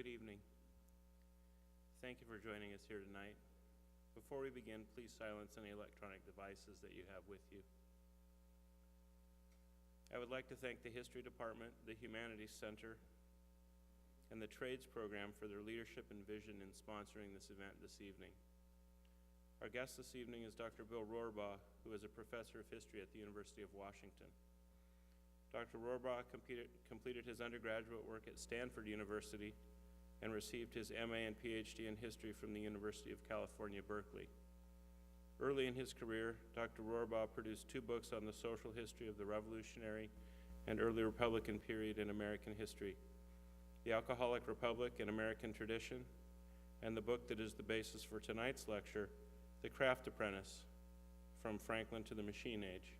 Good evening. Thank you for joining us here tonight. Before we begin, please silence any electronic devices that you have with you. I would like to thank the History Department, the Humanities Center, and the Trades Program for their leadership and vision in sponsoring this event this evening. Our guest this evening is Dr. Bill Rorabaugh, who is a professor of history at the University of Washington. Dr. Rorabaugh completed his undergraduate work at Stanford University and received his MA and PhD in history from the University of California, Berkeley. Early in his career, Dr. Rorabaugh produced 2 books on the social history of the Revolutionary and early Republican period in American history, The Alcoholic Republic and American Tradition, and the book that is the basis for tonight's lecture, The Craft Apprentice, From Franklin to the Machine Age.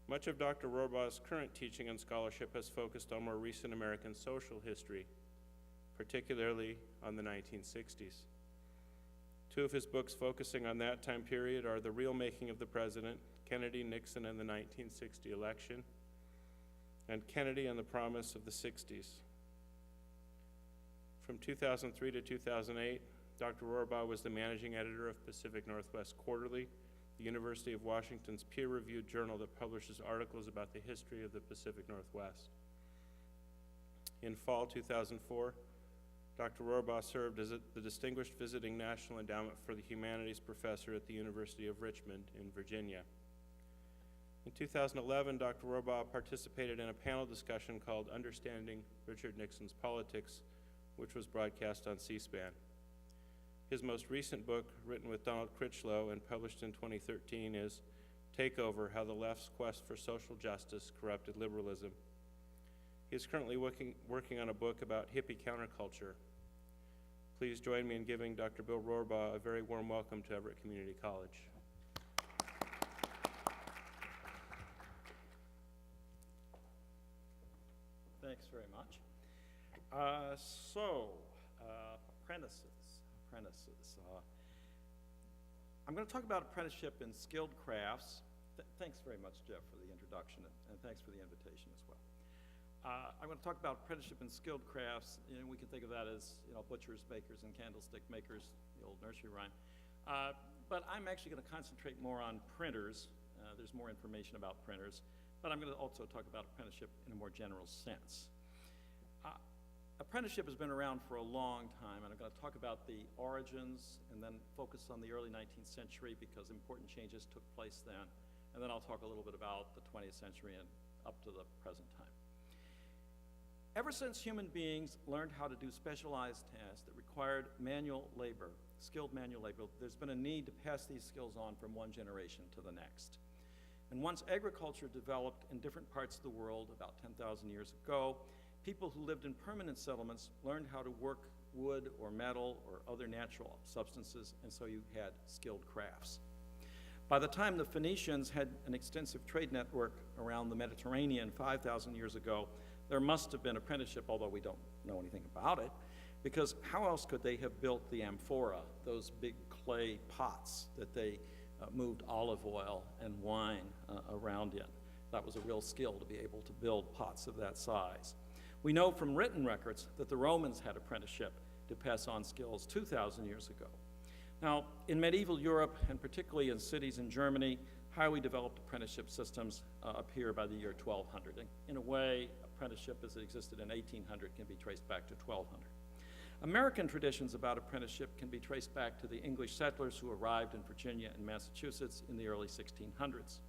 Much of Dr. Rorabaugh's current teaching and scholarship has focused on more recent American social history, particularly on the 1960s. 2 of his books focusing on that time period are The Real Making of the President, Kennedy, Nixon, and the 1960 Election, and Kennedy and the Promise of the 60s. From 2003 to 2008, Dr. Rorabaugh was the managing editor of Pacific Northwest Quarterly, the University of Washington's peer-reviewed journal that publishes articles about the history of the Pacific Northwest. In fall 2004, Dr. Rorabaugh served as the Distinguished Visiting National Endowment for the Humanities Professor at the University of Richmond in Virginia. In 2011, Dr. Rorabaugh participated in a panel discussion called Understanding Richard Nixon's Politics, which was broadcast on C-SPAN. His most recent book, written with Donald Critchlow and published in 2013, is Takeover: How the Left's Quest for Social Justice Corrupted Liberalism. He is currently working on a book about hippie counterculture. Please join me in giving Dr. Bill Rorabaugh a very warm welcome to Everett Community College. Thanks very much. Apprentices. I'm going to talk about apprenticeship in skilled crafts. Thanks very much, Jeff, for the introduction, and thanks for the invitation as well. I'm going to talk about apprenticeship in skilled crafts, and we can think of that as, butchers, bakers, and candlestick makers, the old nursery rhyme. But I'm actually going to concentrate more on printers. There's more information about printers, but I'm going to also talk about apprenticeship in a more general sense. Apprenticeship has been around for a long time, and I'm going to talk about the origins and then focus on the early 19th century because important changes took place then. And then I'll talk a little bit about the 20th century and up to the present time. Ever since human beings learned how to do specialized tasks that required manual labor, skilled manual labor, there's been a need to pass these skills on from one generation to the next. And once agriculture developed in different parts of the world about 10,000 years ago, people who lived in permanent settlements learned how to work wood or metal or other natural substances, and so you had skilled crafts. By the time the Phoenicians had an extensive trade network around the Mediterranean 5,000 years ago, there must have been apprenticeship, although we don't know anything about it, because how else could they have built the amphora, those big clay pots that they moved olive oil and wine around in? That was a real skill to be able to build pots of that size. We know from written records that the Romans had apprenticeship to pass on skills 2,000 years ago. Now, in medieval Europe, and particularly in cities in Germany, highly developed apprenticeship systems appear by the year 1200. In a way, apprenticeship as it existed in 1800 can be traced back to 1200. American traditions about apprenticeship can be traced back to the English settlers who arrived in Virginia and Massachusetts in the early 1600s.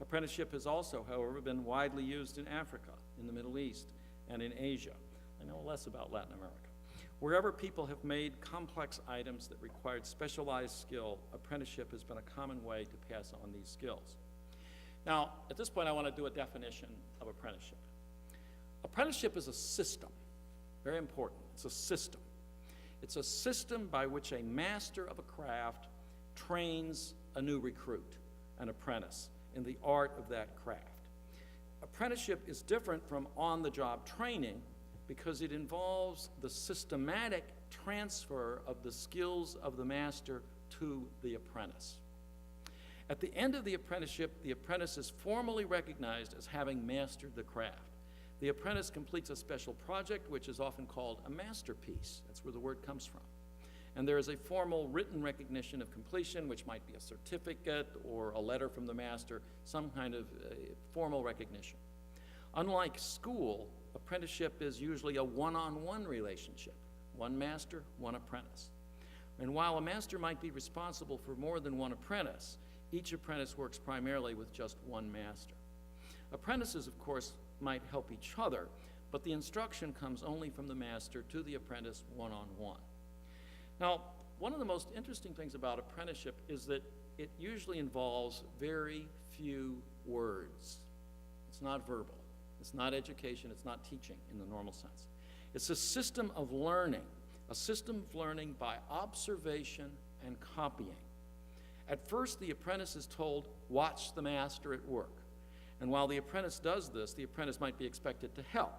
Apprenticeship has also, however, been widely used in Africa, in the Middle East, and in Asia. I know less about Latin America. Wherever people have made complex items that required specialized skill, apprenticeship has been a common way to pass on these skills. Now, at this point, I want to do a definition of apprenticeship. Apprenticeship is a system, very important. It's a system. It's a system by which a master of a craft trains a new recruit, an apprentice, in the art of that craft. Apprenticeship is different from on-the-job training because it involves the systematic transfer of the skills of the master to the apprentice. At the end of the apprenticeship, the apprentice is formally recognized as having mastered the craft. The apprentice completes a special project, which is often called a masterpiece. That's where the word comes from. And there is a formal written recognition of completion, which might be a certificate or a letter from the master, some kind of formal recognition. Unlike school, apprenticeship is usually a one-on-one relationship, one master, one apprentice. And while a master might be responsible for more than one apprentice, each apprentice works primarily with just one master. Apprentices, of course, might help each other, but the instruction comes only from the master to the apprentice one-on-one. Now, one of the most interesting things about apprenticeship is that it usually involves very few words. It's not verbal. It's not education. It's not teaching in the normal sense. It's a system of learning by observation and copying. At first, the apprentice is told, watch the master at work. And while the apprentice does this, the apprentice might be expected to help,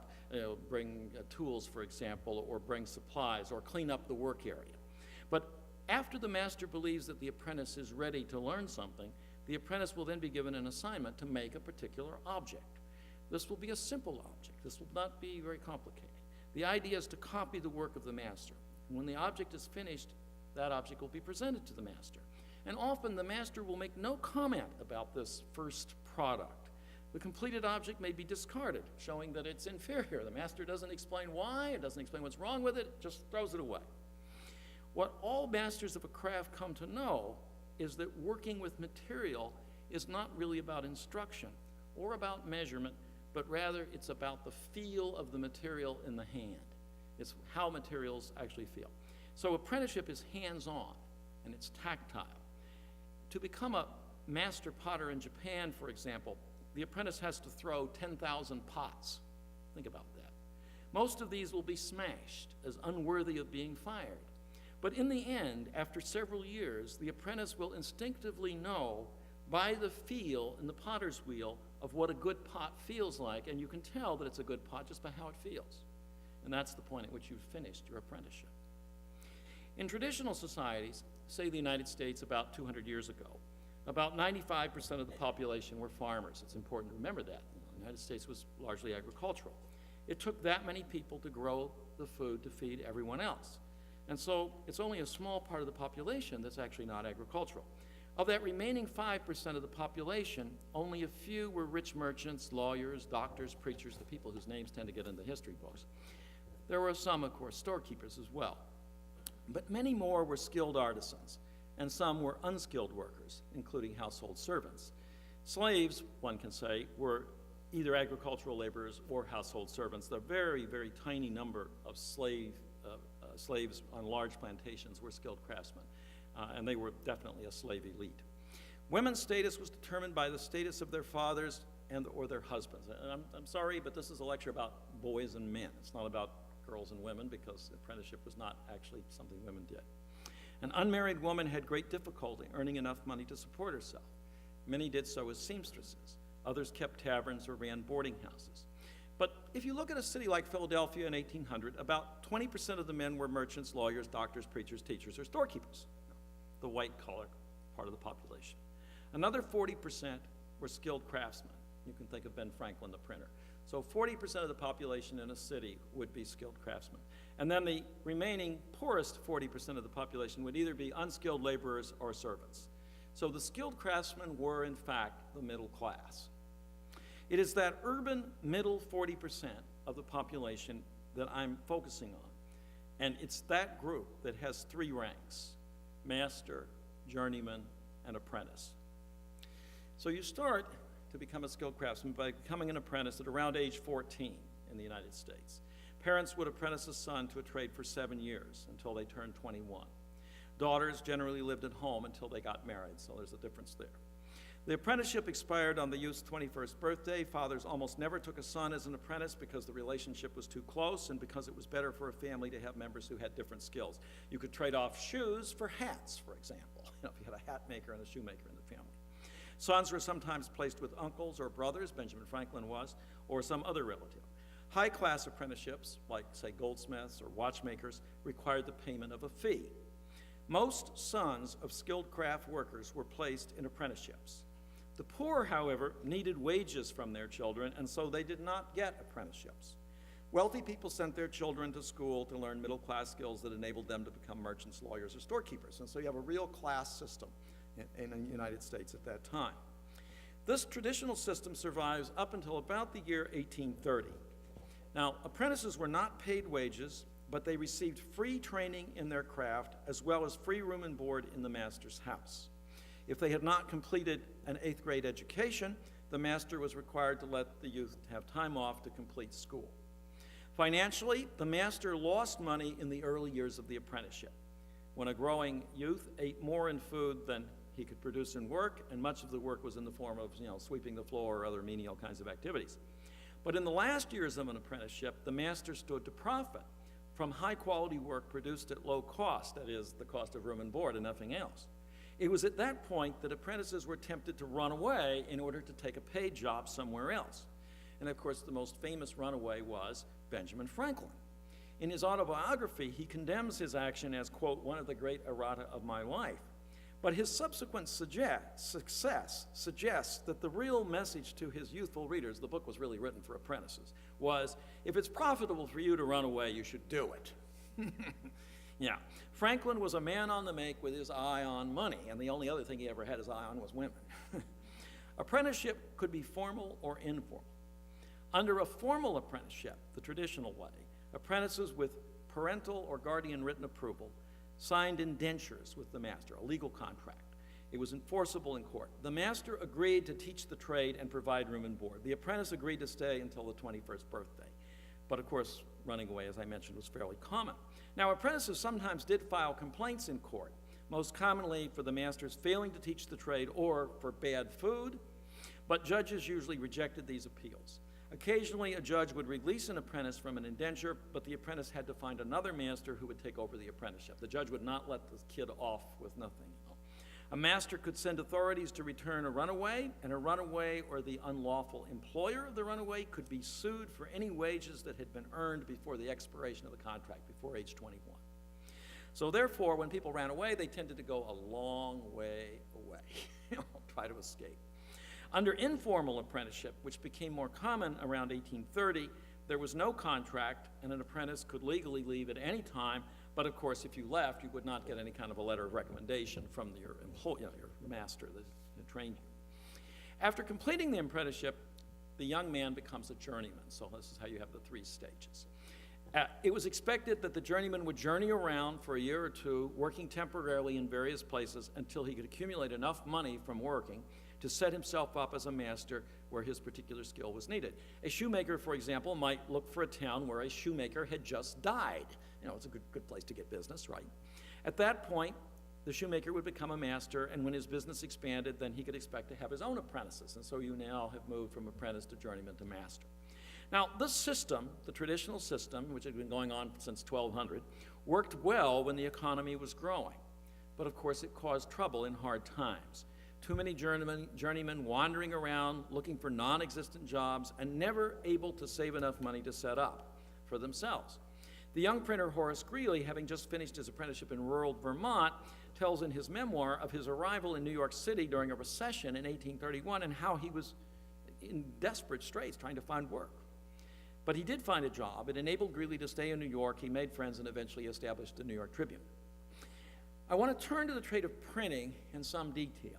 bring tools, for example, or bring supplies, or clean up the work area. But after the master believes that the apprentice is ready to learn something, the apprentice will then be given an assignment to make a particular object. This will be a simple object. This will not be very complicated. The idea is to copy the work of the master. And when the object is finished, that object will be presented to the master. And often the master will make no comment about this first product. The completed object may be discarded, showing that it's inferior. The master doesn't explain why, it doesn't explain what's wrong with it, just throws it away. What all masters of a craft come to know is that working with material is not really about instruction or about measurement, but rather it's about the feel of the material in the hand. It's how materials actually feel. So apprenticeship is hands-on and it's tactile. To become a master potter in Japan, for example, the apprentice has to throw 10,000 pots. Think about that. Most of these will be smashed as unworthy of being fired. But in the end, after several years, the apprentice will instinctively know by the feel in the potter's wheel of what a good pot feels like, and you can tell that it's a good pot just by how it feels. And that's the point at which you've finished your apprenticeship. In traditional societies, say the United States about 200 years ago, about 95% of the population were farmers. It's important to remember that. The United States was largely agricultural. It took that many people to grow the food to feed everyone else. And so it's only a small part of the population that's actually not agricultural. Of that remaining 5% of the population, only a few were rich merchants, lawyers, doctors, preachers, the people whose names tend to get in the history books. There were some, of course, storekeepers as well. But many more were skilled artisans, and some were unskilled workers, including household servants. Slaves, one can say, were either agricultural laborers or household servants. The very, very tiny number of slaves on large plantations were skilled craftsmen, and they were definitely a slave elite. Women's status was determined by the status of their fathers or their husbands. And I'm sorry, but this is a lecture about boys and men. It's not about girls and women, because apprenticeship was not actually something women did. An unmarried woman had great difficulty earning enough money to support herself. Many did so as seamstresses. Others kept taverns or ran boarding houses. But if you look at a city like Philadelphia in 1800, about 20% of the men were merchants, lawyers, doctors, preachers, teachers, or storekeepers, the white-collar part of the population. Another 40% were skilled craftsmen. You can think of Ben Franklin, the printer. So 40% of the population in a city would be skilled craftsmen. And then the remaining poorest 40% of the population would either be unskilled laborers or servants. So the skilled craftsmen were, in fact, the middle class. It is that urban middle 40% of the population that I'm focusing on. And it's that group that has three ranks: master, journeyman, and apprentice. So you start to become a skilled craftsman by becoming an apprentice at around age 14 in the United States. Parents would apprentice a son to a trade for 7 years until they turned 21. Daughters generally lived at home until they got married, so there's a difference there. The apprenticeship expired on the youth's 21st birthday. Fathers almost never took a son as an apprentice because the relationship was too close and because it was better for a family to have members who had different skills. You could trade off shoes for hats, for example, if you had a hat maker and a shoemaker in the family. Sons were sometimes placed with uncles or brothers, Benjamin Franklin was, or some other relative. High-class apprenticeships, like, say, goldsmiths or watchmakers, required the payment of a fee. Most sons of skilled craft workers were placed in apprenticeships. The poor, however, needed wages from their children, and so they did not get apprenticeships. Wealthy people sent their children to school to learn middle-class skills that enabled them to become merchants, lawyers, or storekeepers. And so you have a real class system in the United States at that time. This traditional system survives up until about the year 1830. Now, apprentices were not paid wages, but they received free training in their craft as well as free room and board in the master's house. If they had not completed an 8th grade education, the master was required to let the youth have time off to complete school. Financially, the master lost money in the early years of the apprenticeship, when a growing youth ate more in food than he could produce in work, and much of the work was in the form of, sweeping the floor or other menial kinds of activities. But in the last years of an apprenticeship, the master stood to profit from high-quality work produced at low cost, that is, the cost of room and board and nothing else. It was at that point that apprentices were tempted to run away in order to take a paid job somewhere else. And of course, the most famous runaway was Benjamin Franklin. In his autobiography, he condemns his action as, quote, one of the great errata of my life. But his subsequent success suggests that the real message to his youthful readers, the book was really written for apprentices, was, if it's profitable for you to run away, you should do it. Yeah, Franklin was a man on the make with his eye on money, and the only other thing he ever had his eye on was women. Apprenticeship could be formal or informal. Under a formal apprenticeship, the traditional way, apprentices with parental or guardian written approval signed indentures with the master, a legal contract. It was enforceable in court. The master agreed to teach the trade and provide room and board. The apprentice agreed to stay until the 21st birthday. But of course, running away, as I mentioned, was fairly common. Now, apprentices sometimes did file complaints in court, most commonly for the masters failing to teach the trade or for bad food, but judges usually rejected these appeals. Occasionally, a judge would release an apprentice from an indenture, but the apprentice had to find another master who would take over the apprenticeship. The judge would not let the kid off with nothing. A master could send authorities to return a runaway, and a runaway or the unlawful employer of the runaway could be sued for any wages that had been earned before the expiration of the contract, before age 21. So therefore, when people ran away, they tended to go a long way away, try to escape. Under informal apprenticeship, which became more common around 1830, there was no contract, and an apprentice could legally leave at any time. But of course, if you left, you would not get any kind of a letter of recommendation from your employer, your master that trained you. After completing the apprenticeship, the young man becomes a journeyman. So this is how you have the 3 stages. It was expected that the journeyman would journey around for a year or two, working temporarily in various places until he could accumulate enough money from working to set himself up as a master where his particular skill was needed. A shoemaker, for example, might look for a town where a shoemaker had just died. It's a good place to get business, right? At that point, the shoemaker would become a master, and when his business expanded, then he could expect to have his own apprentices. And so you now have moved from apprentice to journeyman to master. Now, this system, the traditional system, which had been going on since 1200, worked well when the economy was growing. But of course, it caused trouble in hard times. Too many journeymen wandering around looking for non-existent jobs and never able to save enough money to set up for themselves. The young printer Horace Greeley, having just finished his apprenticeship in rural Vermont, tells in his memoir of his arrival in New York City during a recession in 1831 and how he was in desperate straits trying to find work. But he did find a job. It enabled Greeley to stay in New York. He made friends and eventually established the New York Tribune. I want to turn to the trade of printing in some detail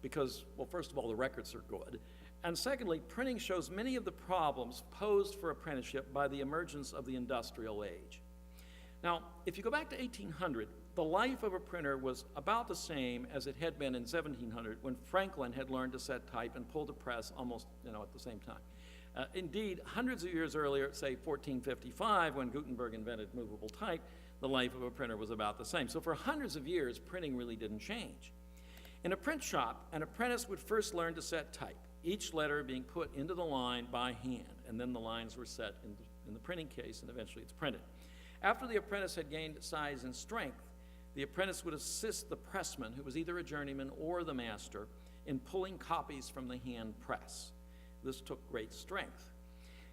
because, well, first of all, the records are good. And secondly, printing shows many of the problems posed for apprenticeship by the emergence of the industrial age. Now, if you go back to 1800, the life of a printer was about the same as it had been in 1700 when Franklin had learned to set type and pull the press almost, at the same time. Indeed, hundreds of years earlier, say 1455, when Gutenberg invented movable type, the life of a printer was about the same. So for hundreds of years, printing really didn't change. In a print shop, an apprentice would first learn to set type, each letter being put into the line by hand, and then the lines were set in the printing case, and eventually it's printed. After the apprentice had gained size and strength, the apprentice would assist the pressman, who was either a journeyman or the master, in pulling copies from the hand press. This took great strength.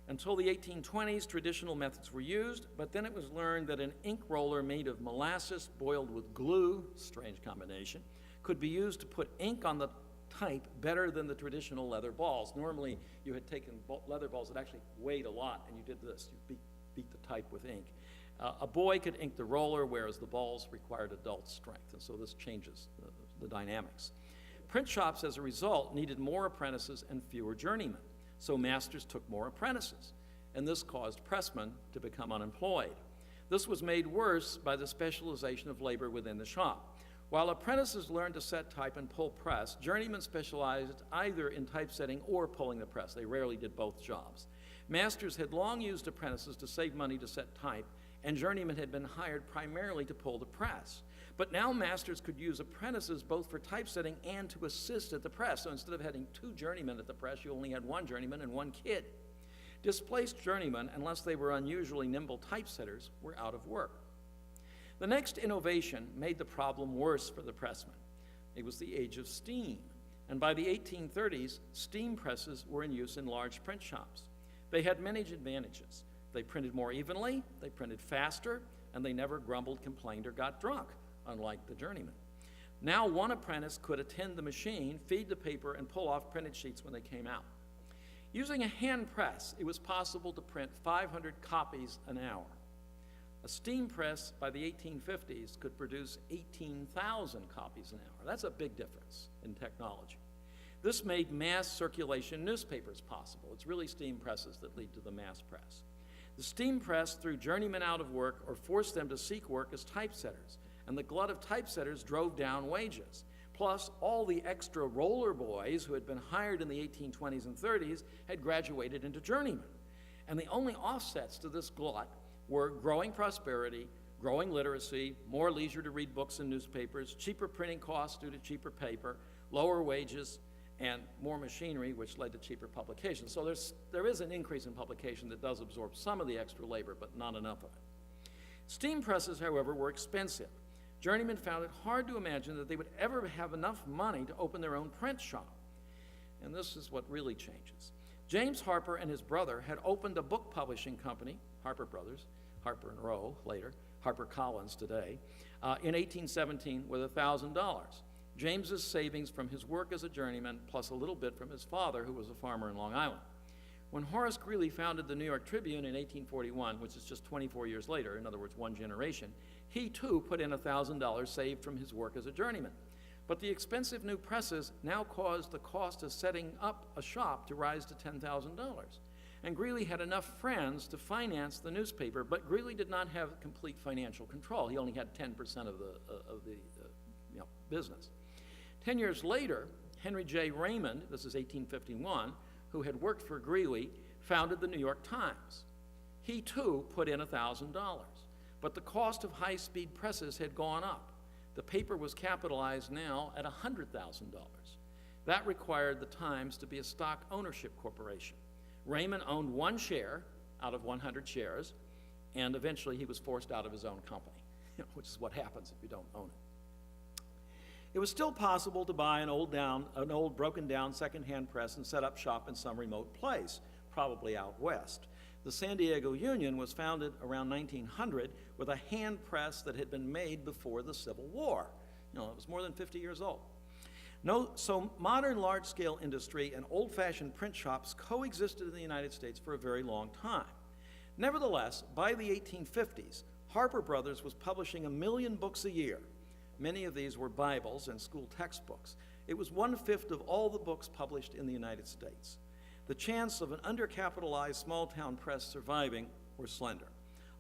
Until the 1820s, traditional methods were used, but then it was learned that an ink roller made of molasses boiled with glue, strange combination, could be used to put ink on the type better than the traditional leather balls. Normally, you had taken leather balls that actually weighed a lot, and you did this. You beat the type with ink. A boy could ink the roller, whereas the balls required adult strength, and so this changes the dynamics. Print shops, as a result, needed more apprentices and fewer journeymen, so masters took more apprentices, and this caused pressmen to become unemployed. This was made worse by the specialization of labor within the shop. While apprentices learned to set type and pull press, journeymen specialized either in typesetting or pulling the press. They rarely did both jobs. Masters had long used apprentices to save money to set type, and journeymen had been hired primarily to pull the press. But now masters could use apprentices both for typesetting and to assist at the press. So instead of having 2 journeymen at the press, you only had 1 journeyman and 1 kid. Displaced journeymen, unless they were unusually nimble typesetters, were out of work. The next innovation made the problem worse for the pressmen. It was the age of steam, and by the 1830s, steam presses were in use in large print shops. They had many advantages. They printed more evenly, they printed faster, and they never grumbled, complained, or got drunk, unlike the journeyman. Now one apprentice could attend the machine, feed the paper, and pull off printed sheets when they came out. Using a hand press, it was possible to print 500 copies an hour. A steam press by the 1850s could produce 18,000 copies an hour. That's a big difference in technology. This made mass circulation newspapers possible. It's really steam presses that lead to the mass press. The steam press threw journeymen out of work or forced them to seek work as typesetters, and the glut of typesetters drove down wages. Plus, all the extra roller boys who had been hired in the 1820s and 30s had graduated into journeymen. And the only offsets to this glut were growing prosperity, growing literacy, more leisure to read books and newspapers, cheaper printing costs due to cheaper paper, lower wages, and more machinery, which led to cheaper publications. So there is an increase in publication that does absorb some of the extra labor, but not enough of it. Steam presses, however, were expensive. Journeymen found it hard to imagine that they would ever have enough money to open their own print shop. And this is what really changes. James Harper and his brother had opened a book publishing company, Harper Brothers, Harper and Row later, Harper Collins today, in 1817 with $1,000. James's savings from his work as a journeyman, plus a little bit from his father, who was a farmer in Long Island. When Horace Greeley founded the New York Tribune in 1841, which is just 24 years later, in other words, 1 generation, he too put in $1,000 saved from his work as a journeyman. But the expensive new presses now caused the cost of setting up a shop to rise to $10,000. And Greeley had enough friends to finance the newspaper, but Greeley did not have complete financial control. He only had 10% of the business. 10 years later, Henry J. Raymond, this is 1851, who had worked for Greeley, founded the New York Times. He too put in $1,000, but the cost of high-speed presses had gone up. The paper was capitalized now at $100,000. That required the Times to be a stock ownership corporation. Raymond owned 1 share out of 100 shares, and eventually he was forced out of his own company, which is what happens if you don't own it. It was still possible to buy an old broken down secondhand press and set up shop in some remote place, probably out west. The San Diego Union was founded around 1900 with a hand press that had been made before the Civil War. It was more than 50 years old. So modern large-scale industry and old-fashioned print shops coexisted in the United States for a very long time. Nevertheless, by the 1850s, Harper Brothers was publishing 1 million books a year. Many of these were Bibles and school textbooks. It was 1/5 of all the books published in the United States. The chance of an undercapitalized small-town press surviving were slender.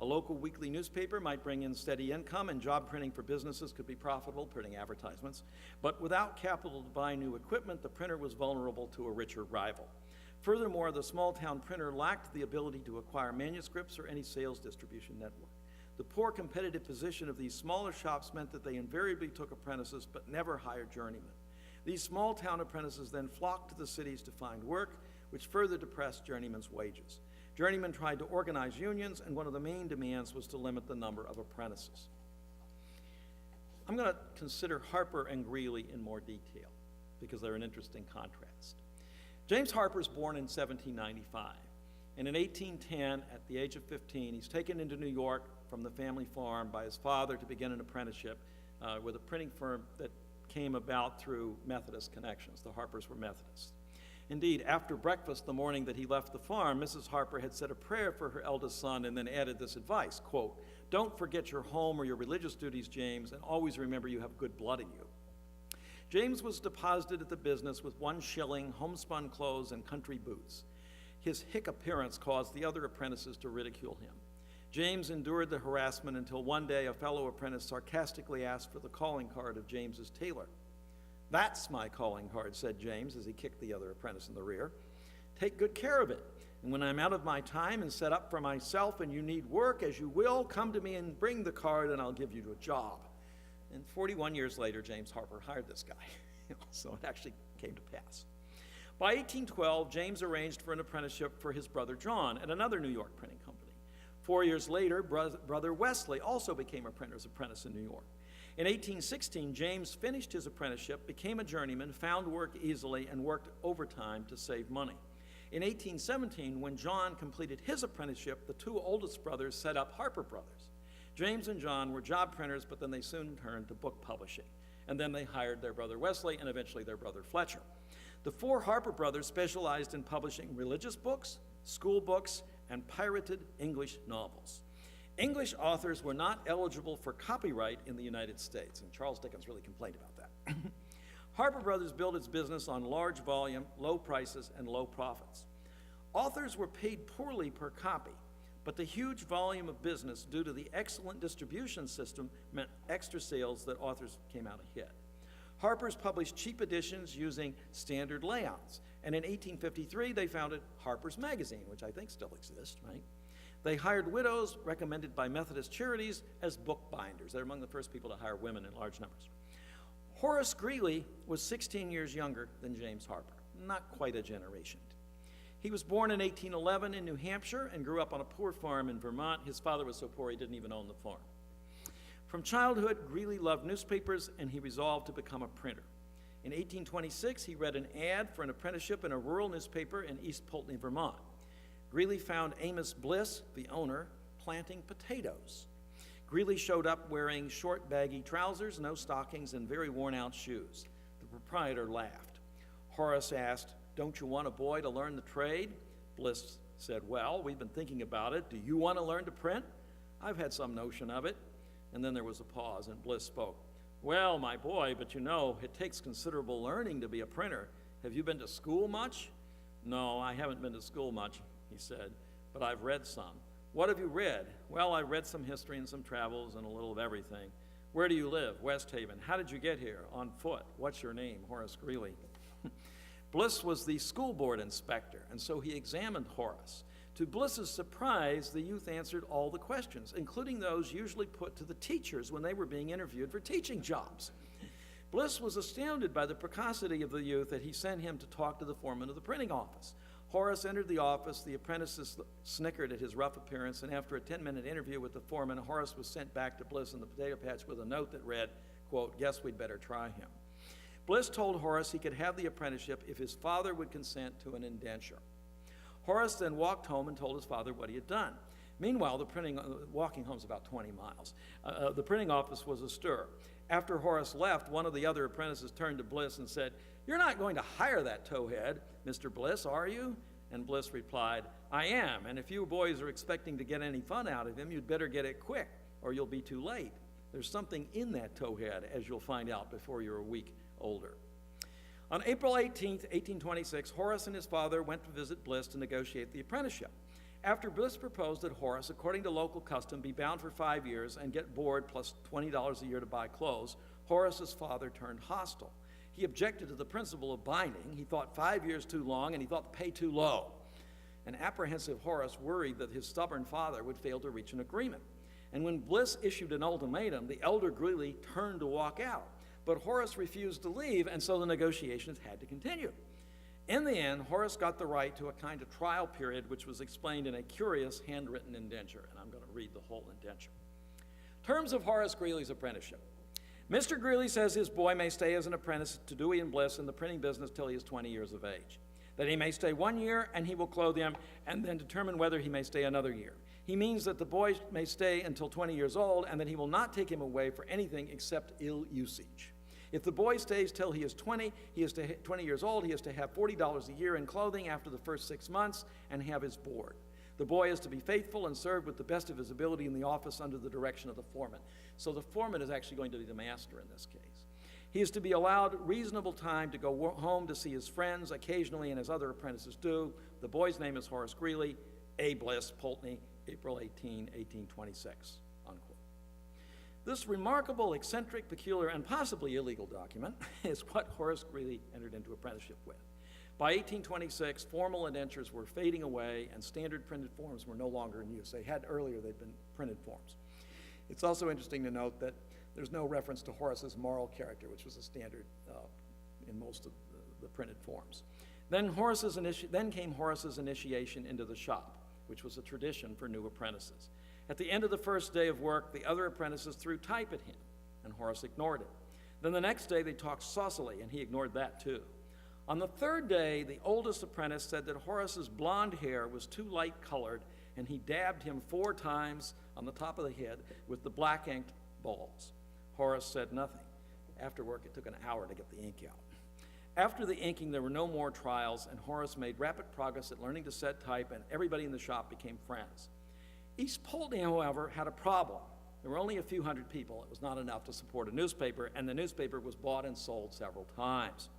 A local weekly newspaper might bring in steady income, and job printing for businesses could be profitable, printing advertisements. But without capital to buy new equipment, the printer was vulnerable to a richer rival. Furthermore, the small-town printer lacked the ability to acquire manuscripts or any sales distribution network. The poor competitive position of these smaller shops meant that they invariably took apprentices but never hired journeymen. These small-town apprentices then flocked to the cities to find work, which further depressed journeymen's wages. Journeymen tried to organize unions, and one of the main demands was to limit the number of apprentices. I'm going to consider Harper and Greeley in more detail because they're an interesting contrast. James Harper is born in 1795, and in 1810, at the age of 15, he's taken into New York from the family farm by his father to begin an apprenticeship with a printing firm that came about through Methodist connections. The Harpers were Methodists. Indeed, after breakfast the morning that he left the farm, Mrs. Harper had said a prayer for her eldest son and then added this advice, quote, "Don't forget your home or your religious duties, James, and always remember you have good blood in you." James was deposited at the business with 1 shilling, homespun clothes, and country boots. His hick appearance caused the other apprentices to ridicule him. James endured the harassment until one day a fellow apprentice sarcastically asked for the calling card of James's tailor. "That's my calling card," said James as he kicked the other apprentice in the rear. "Take good care of it, and when I'm out of my time and set up for myself and you need work, as you will, come to me and bring the card and I'll give you a job." And 41 years later, James Harper hired this guy. So it actually came to pass. By 1812, James arranged for an apprenticeship for his brother John at another New York printing company. 4 years later, brother Wesley also became a printer's apprentice in New York. In 1816, James finished his apprenticeship, became a journeyman, found work easily, and worked overtime to save money. In 1817, when John completed his apprenticeship, the 2 oldest brothers set up Harper Brothers. James and John were job printers, but then they soon turned to book publishing. And then they hired their brother Wesley and eventually their brother Fletcher. The 4 Harper brothers specialized in publishing religious books, school books, and pirated English novels. English authors were not eligible for copyright in the United States, and Charles Dickens really complained about that. Harper Brothers built its business on large volume, low prices, and low profits. Authors were paid poorly per copy, but the huge volume of business due to the excellent distribution system meant extra sales that authors came out ahead. Harper's published cheap editions using standard layouts, and in 1853 they founded Harper's Magazine, which I think still exists, right? They hired widows recommended by Methodist charities as bookbinders. They're among the first people to hire women in large numbers. Horace Greeley was 16 years younger than James Harper, not quite a generation. He was born in 1811 in New Hampshire and grew up on a poor farm in Vermont. His father was so poor he didn't even own the farm. From childhood, Greeley loved newspapers and he resolved to become a printer. In 1826, he read an ad for an apprenticeship in a rural newspaper in East Pulteney, Vermont. Greeley found Amos Bliss, the owner, planting potatoes. Greeley showed up wearing short, baggy trousers, no stockings, and very worn-out shoes. The proprietor laughed. Horace asked, "Don't you want a boy to learn the trade?" Bliss said, "Well, we've been thinking about it. Do you want to learn to print?" "I've had some notion of it." And then there was a pause, and Bliss spoke. "Well, my boy, but you know, it takes considerable learning to be a printer. Have you been to school much?" "No, I haven't been to school much," he said, "but I've read some." "What have you read?" "Well, I read some history and some travels and a little of everything." "Where do you live?" "West Haven." "How did you get here?" "On foot." "What's your name?" "Horace Greeley." Bliss was the school board inspector, and so he examined Horace. To Bliss's surprise, the youth answered all the questions, including those usually put to the teachers when they were being interviewed for teaching jobs. Bliss was astounded by the precocity of the youth that he sent him to talk to the foreman of the printing office. Horace entered the office, the apprentices snickered at his rough appearance, and after a 10-minute interview with the foreman, Horace was sent back to Bliss in the potato patch with a note that read, quote, "Guess we'd better try him." Bliss told Horace he could have the apprenticeship if his father would consent to an indenture. Horace then walked home and told his father what he had done. Meanwhile, walking home is about 20 miles. The printing office was astir. After Horace left, one of the other apprentices turned to Bliss and said, "You're not going to hire that towhead, Mr. Bliss, are you?" And Bliss replied, "I am, and if you boys are expecting to get any fun out of him, you'd better get it quick, or you'll be too late. There's something in that towhead, as you'll find out before you're a week older." On April 18, 1826, Horace and his father went to visit Bliss to negotiate the apprenticeship. After Bliss proposed that Horace, according to local custom, be bound for 5 years and get board plus $20 a year to buy clothes, Horace's father turned hostile. He objected to the principle of binding. He thought 5 years too long, and he thought the pay too low. An apprehensive Horace worried that his stubborn father would fail to reach an agreement. And when Bliss issued an ultimatum, the elder Greeley turned to walk out. But Horace refused to leave, and so the negotiations had to continue. In the end, Horace got the right to a kind of trial period, which was explained in a curious handwritten indenture, and I'm going to read the whole indenture. Terms of Horace Greeley's apprenticeship. Mr. Greeley says his boy may stay as an apprentice to Dewey and Bliss in the printing business till he is 20 years of age. That he may stay 1 year, and he will clothe him, and then determine whether he may stay another year. He means that the boy may stay until 20 years old, and that he will not take him away for anything except ill usage. If the boy stays till he is 20, 20 years old, he is to have $40 a year in clothing after the first 6 months and have his board. The boy is to be faithful and serve with the best of his ability in the office under the direction of the foreman. So the foreman is actually going to be the master in this case. He is to be allowed reasonable time to go home to see his friends occasionally, and as other apprentices do. The boy's name is Horace Greeley, A. Bliss, Pulteney, April 18, 1826, unquote. This remarkable, eccentric, peculiar, and possibly illegal document is what Horace Greeley entered into apprenticeship with. By 1826, formal indentures were fading away and standard printed forms were no longer in use. They'd been printed forms. It's also interesting to note that there's no reference to Horace's moral character, which was a standard in most of the printed forms. Then came Horace's initiation into the shop, which was a tradition for new apprentices. At the end of the first day of work, the other apprentices threw type at him, and Horace ignored it. Then the next day they talked saucily, and he ignored that too. On the third day, the oldest apprentice said that Horace's blonde hair was too light colored, and he dabbed him 4 times on the top of the head with the black inked balls. Horace said nothing. After work, it took an hour to get the ink out. After the inking, there were no more trials, and Horace made rapid progress at learning to set type, and everybody in the shop became friends. East Pulteney, however, had a problem. There were only a few hundred people. It was not enough to support a newspaper, and the newspaper was bought and sold several times.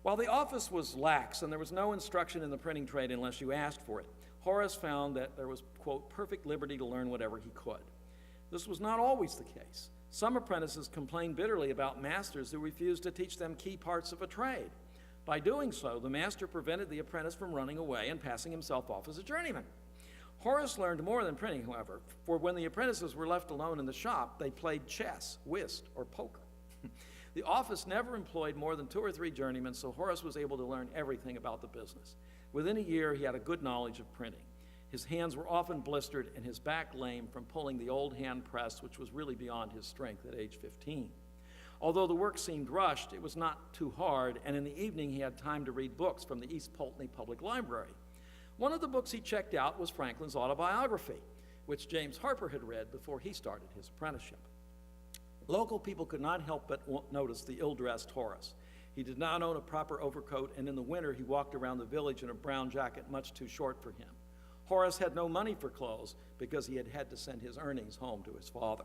While the office was lax and there was no instruction in the printing trade unless you asked for it, Horace found that there was, quote, perfect liberty to learn whatever he could. This was not always the case. Some apprentices complained bitterly about masters who refused to teach them key parts of a trade. By doing so, the master prevented the apprentice from running away and passing himself off as a journeyman. Horace learned more than printing, however, for when the apprentices were left alone in the shop, they played chess, whist, or poker. The office never employed more than 2 or 3 journeymen, so Horace was able to learn everything about the business. Within a year, he had a good knowledge of printing. His hands were often blistered and his back lame from pulling the old hand press, which was really beyond his strength at age 15. Although the work seemed rushed, it was not too hard, and in the evening he had time to read books from the East Pulteney Public Library. One of the books he checked out was Franklin's autobiography, which James Harper had read before he started his apprenticeship. Local people could not help but notice the ill-dressed Horace. He did not own a proper overcoat, and in the winter he walked around the village in a brown jacket much too short for him. Horace had no money for clothes because he had had to send his earnings home to his father.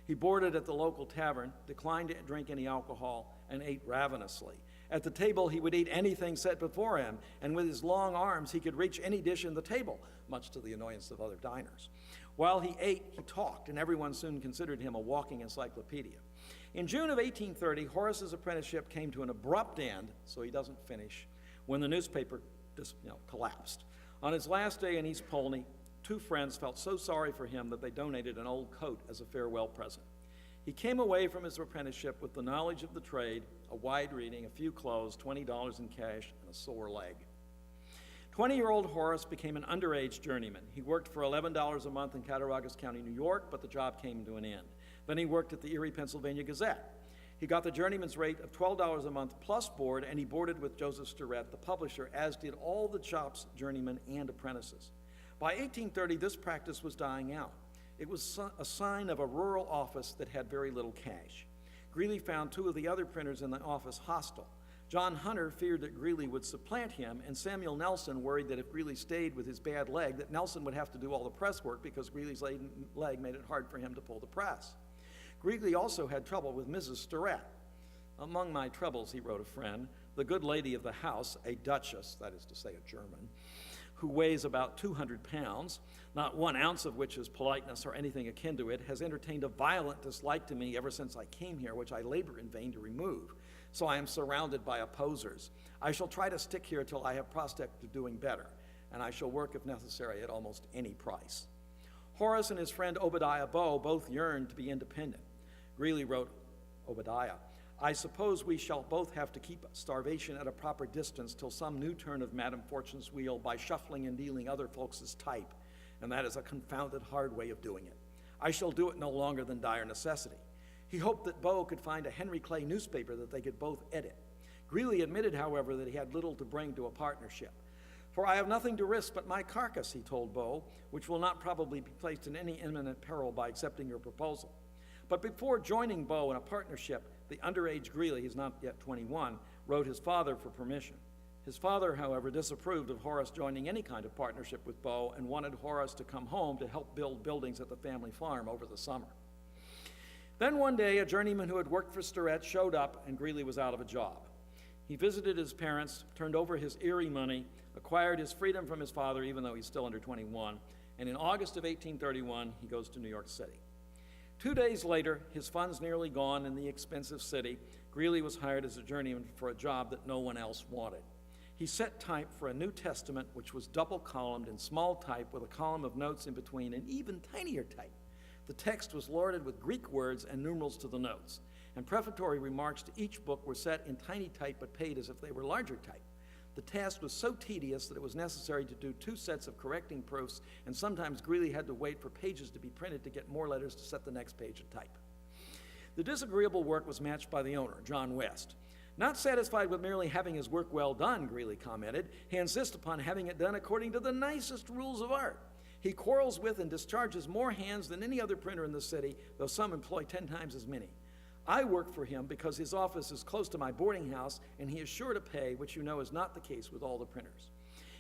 He boarded at the local tavern, declined to drink any alcohol, and ate ravenously. At the table, he would eat anything set before him, and with his long arms, he could reach any dish in the table, much to the annoyance of other diners. While he ate, he talked, and everyone soon considered him a walking encyclopedia. In June of 1830, Horace's apprenticeship came to an abrupt end, so he doesn't finish, when the newspaper collapsed. On his last day in East Pulteney, 2 friends felt so sorry for him that they donated an old coat as a farewell present. He came away from his apprenticeship with the knowledge of the trade, a wide reading, a few clothes, $20 in cash, and a sore leg. 20-year-old Horace became an underage journeyman. He worked for $11 a month in Cattaraugus County, New York, but the job came to an end. Then he worked at the Erie, Pennsylvania Gazette. He got the journeyman's rate of $12 a month plus board, and he boarded with Joseph Stirrett, the publisher, as did all the shop's journeymen and apprentices. By 1830, this practice was dying out. It was a sign of a rural office that had very little cash. Greeley found 2 of the other printers in the office hostile. John Hunter feared that Greeley would supplant him, and Samuel Nelson worried that if Greeley stayed with his bad leg, that Nelson would have to do all the press work because Greeley's leg made it hard for him to pull the press. Greeley also had trouble with Mrs. Stirrett. Among my troubles, he wrote a friend, the good lady of the house, a duchess, that is to say a German, who weighs about 200 pounds, not 1 ounce of which is politeness or anything akin to it, has entertained a violent dislike to me ever since I came here, which I labor in vain to remove. So I am surrounded by opposers. I shall try to stick here till I have prospect of doing better, and I shall work if necessary at almost any price. Horace and his friend Obadiah Bow both yearned to be independent. Greeley wrote Obadiah, I suppose we shall both have to keep starvation at a proper distance till some new turn of Madam Fortune's wheel by shuffling and dealing other folks' type, and that is a confounded hard way of doing it. I shall do it no longer than dire necessity. He hoped that Bow could find a Henry Clay newspaper that they could both edit. Greeley admitted, however, that he had little to bring to a partnership. For I have nothing to risk but my carcass, he told Bow, which will not probably be placed in any imminent peril by accepting your proposal. But before joining Bow in a partnership, the underage Greeley, he's not yet 21, wrote his father for permission. His father, however, disapproved of Horace joining any kind of partnership with Beau and wanted Horace to come home to help build buildings at the family farm over the summer. Then one day, a journeyman who had worked for Starrett showed up, and Greeley was out of a job. He visited his parents, turned over his Erie money, acquired his freedom from his father, even though he's still under 21, and in August of 1831, he goes to New York City. 2 days later, his funds nearly gone in the expensive city, Greeley was hired as a journeyman for a job that no one else wanted. He set type for a New Testament, which was double-columned in small type with a column of notes in between and even tinier type. The text was lorded with Greek words and numerals to the notes, and prefatory remarks to each book were set in tiny type but paid as if they were larger type. The task was so tedious that it was necessary to do 2 sets of correcting proofs, and sometimes Greeley had to wait for pages to be printed to get more letters to set the next page of type. The disagreeable work was matched by the owner, John West. Not satisfied with merely having his work well done, Greeley commented, he insists upon having it done according to the nicest rules of art. He quarrels with and discharges more hands than any other printer in the city, though some employ 10 times as many. I work for him because his office is close to my boarding house, and he is sure to pay, which you know is not the case with all the printers.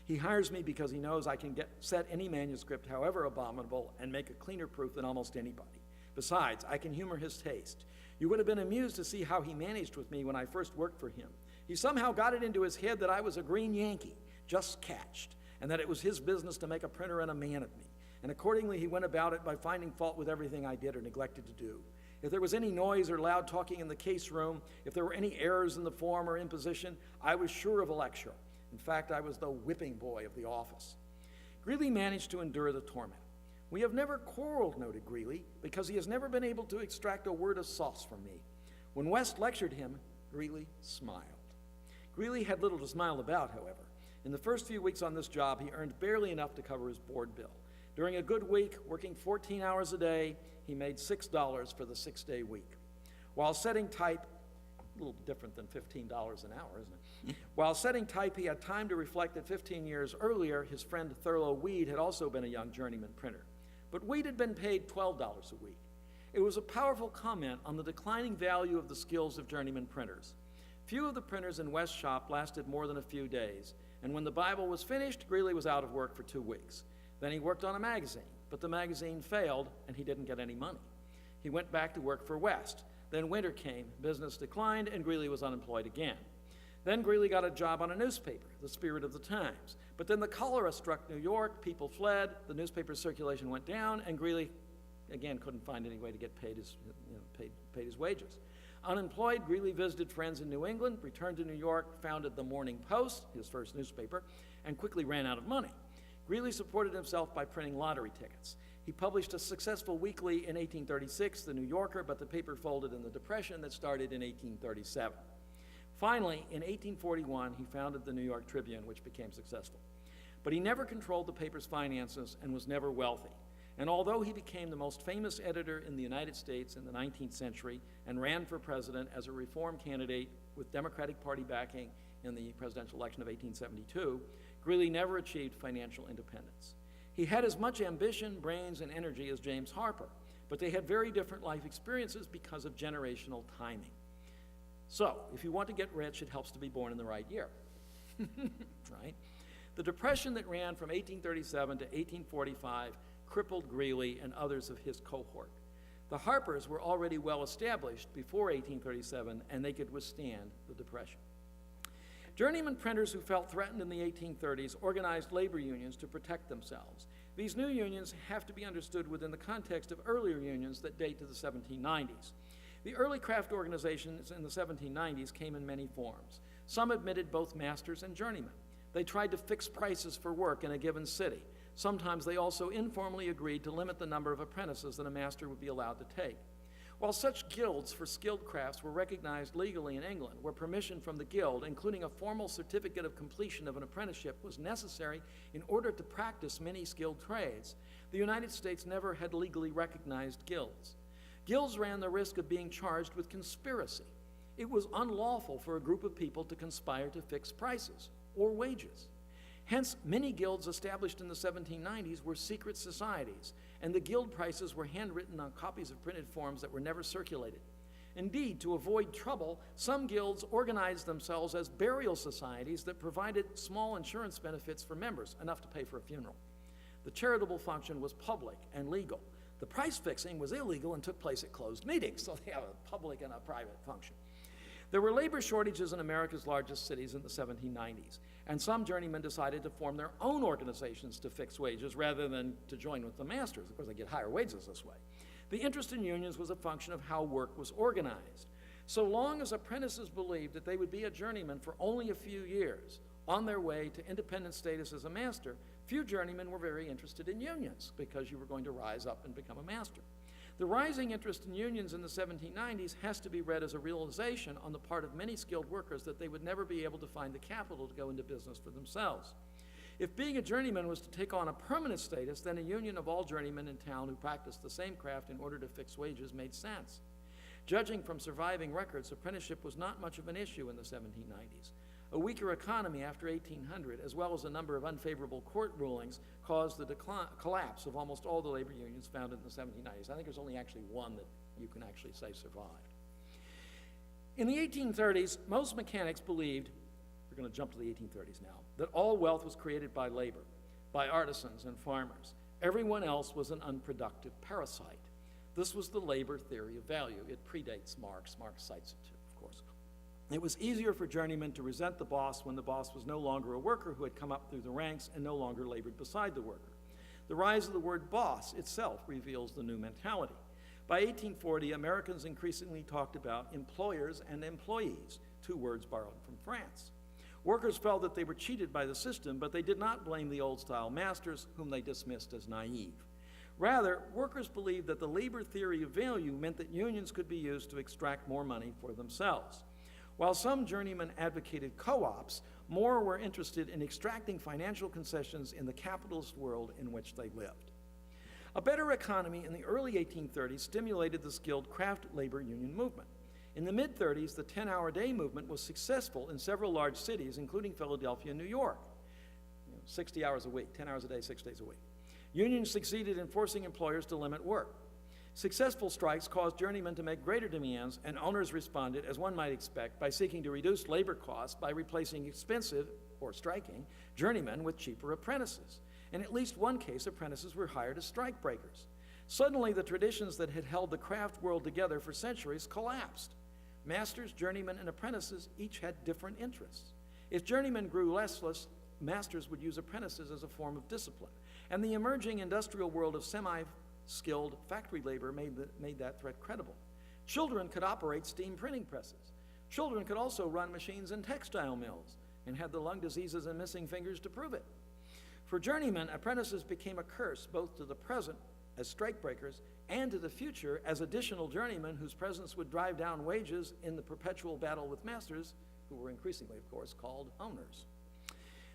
He hires me because he knows I can set any manuscript, however abominable, and make a cleaner proof than almost anybody. Besides, I can humor his taste. You would have been amused to see how he managed with me when I first worked for him. He somehow got it into his head that I was a green Yankee, just catched, and that it was his business to make a printer and a man of me. And accordingly, he went about it by finding fault with everything I did or neglected to do. If there was any noise or loud talking in the case room, if there were any errors in the form or imposition, I was sure of a lecture. In fact, I was the whipping boy of the office. Greeley managed to endure the torment. We have never quarreled, noted Greeley, because he has never been able to extract a word of sauce from me. When West lectured him, Greeley smiled. Greeley had little to smile about, however. In the first few weeks on this job, he earned barely enough to cover his board bill. During a good week, working 14 hours a day, he made $6 for the 6-day week. While setting type, a little different than $15 an hour, isn't it? While setting type, he had time to reflect that 15 years earlier, his friend Thurlow Weed had also been a young journeyman printer. But Weed had been paid $12 a week. It was a powerful comment on the declining value of the skills of journeyman printers. Few of the printers in West's shop lasted more than a few days, and when the Bible was finished, Greeley was out of work for 2 weeks. Then he worked on a magazine, but the magazine failed, and he didn't get any money. He went back to work for West. Then winter came, business declined, and Greeley was unemployed again. Then Greeley got a job on a newspaper, the Spirit of the Times. But then the cholera struck New York, people fled, the newspaper's circulation went down, and Greeley, again, couldn't find any way to get paid his wages. Unemployed, Greeley visited friends in New England, returned to New York, founded the Morning Post, his first newspaper, and quickly ran out of money. Greeley supported himself by printing lottery tickets. He published a successful weekly in 1836, The New Yorker, but the paper folded in the Depression that started in 1837. Finally, in 1841, he founded the New York Tribune, which became successful. But he never controlled the paper's finances and was never wealthy. And although he became the most famous editor in the United States in the 19th century and ran for president as a reform candidate with Democratic Party backing in the presidential election of 1872, Greeley never achieved financial independence. He had as much ambition, brains, and energy as James Harper, but they had very different life experiences because of generational timing. So, if you want to get rich, it helps to be born in the right year, right? The Depression that ran from 1837 to 1845 crippled Greeley and others of his cohort. The Harpers were already well established before 1837, and they could withstand the Depression. Journeyman printers who felt threatened in the 1830s organized labor unions to protect themselves. These new unions have to be understood within the context of earlier unions that date to the 1790s. The early craft organizations in the 1790s came in many forms. Some admitted both masters and journeymen. They tried to fix prices for work in a given city. Sometimes they also informally agreed to limit the number of apprentices that a master would be allowed to take. While such guilds for skilled crafts were recognized legally in England, where permission from the guild, including a formal certificate of completion of an apprenticeship, was necessary in order to practice many skilled trades, the United States never had legally recognized guilds. Guilds ran the risk of being charged with conspiracy. It was unlawful for a group of people to conspire to fix prices or wages. Hence, many guilds established in the 1790s were secret societies, and the guild prices were handwritten on copies of printed forms that were never circulated. Indeed, to avoid trouble, some guilds organized themselves as burial societies that provided small insurance benefits for members, enough to pay for a funeral. The charitable function was public and legal. The price fixing was illegal and took place at closed meetings, so they have a public and a private function. There were labor shortages in America's largest cities in the 1790s, and some journeymen decided to form their own organizations to fix wages rather than to join with the masters. Of course, they get higher wages this way. The interest in unions was a function of how work was organized. So long as apprentices believed that they would be a journeyman for only a few years, on their way to independent status as a master, few journeymen were very interested in unions because you were going to rise up and become a master. The rising interest in unions in the 1790s has to be read as a realization on the part of many skilled workers that they would never be able to find the capital to go into business for themselves. If being a journeyman was to take on a permanent status, then a union of all journeymen in town who practiced the same craft in order to fix wages made sense. Judging from surviving records, apprenticeship was not much of an issue in the 1790s. A weaker economy after 1800, as well as a number of unfavorable court rulings, caused the collapse of almost all the labor unions founded in the 1790s. I think there's only actually one that you can actually say survived. In the 1830s, most mechanics believed, we're going to jump to the 1830s now, that all wealth was created by labor, by artisans and farmers. Everyone else was an unproductive parasite. This was the labor theory of value. It predates Marx. Marx cites it too, of course. It was easier for journeymen to resent the boss when the boss was no longer a worker who had come up through the ranks and no longer labored beside the worker. The rise of the word boss itself reveals the new mentality. By 1840, Americans increasingly talked about employers and employees, two words borrowed from France. Workers felt that they were cheated by the system, but they did not blame the old-style masters, whom they dismissed as naive. Rather, workers believed that the labor theory of value meant that unions could be used to extract more money for themselves. While some journeymen advocated co-ops, more were interested in extracting financial concessions in the capitalist world in which they lived. A better economy in the early 1830s stimulated the skilled craft labor union movement. In the mid-30s, the 10-hour-day movement was successful in several large cities, including Philadelphia and New York. 60 hours a week, 10 hours a day, 6 days a week. Unions succeeded in forcing employers to limit work. Successful strikes caused journeymen to make greater demands, and owners responded, as one might expect, by seeking to reduce labor costs by replacing expensive, or striking, journeymen with cheaper apprentices. In at least one case, apprentices were hired as strike breakers. Suddenly, the traditions that had held the craft world together for centuries collapsed. Masters, journeymen, and apprentices each had different interests. If journeymen grew restless, masters would use apprentices as a form of discipline. And the emerging industrial world of semi-skilled factory labor made that threat credible. Children could operate steam printing presses. Children could also run machines in textile mills and had the lung diseases and missing fingers to prove it. For journeymen, apprentices became a curse both to the present as strikebreakers and to the future as additional journeymen whose presence would drive down wages in the perpetual battle with masters, who were increasingly, of course, called owners.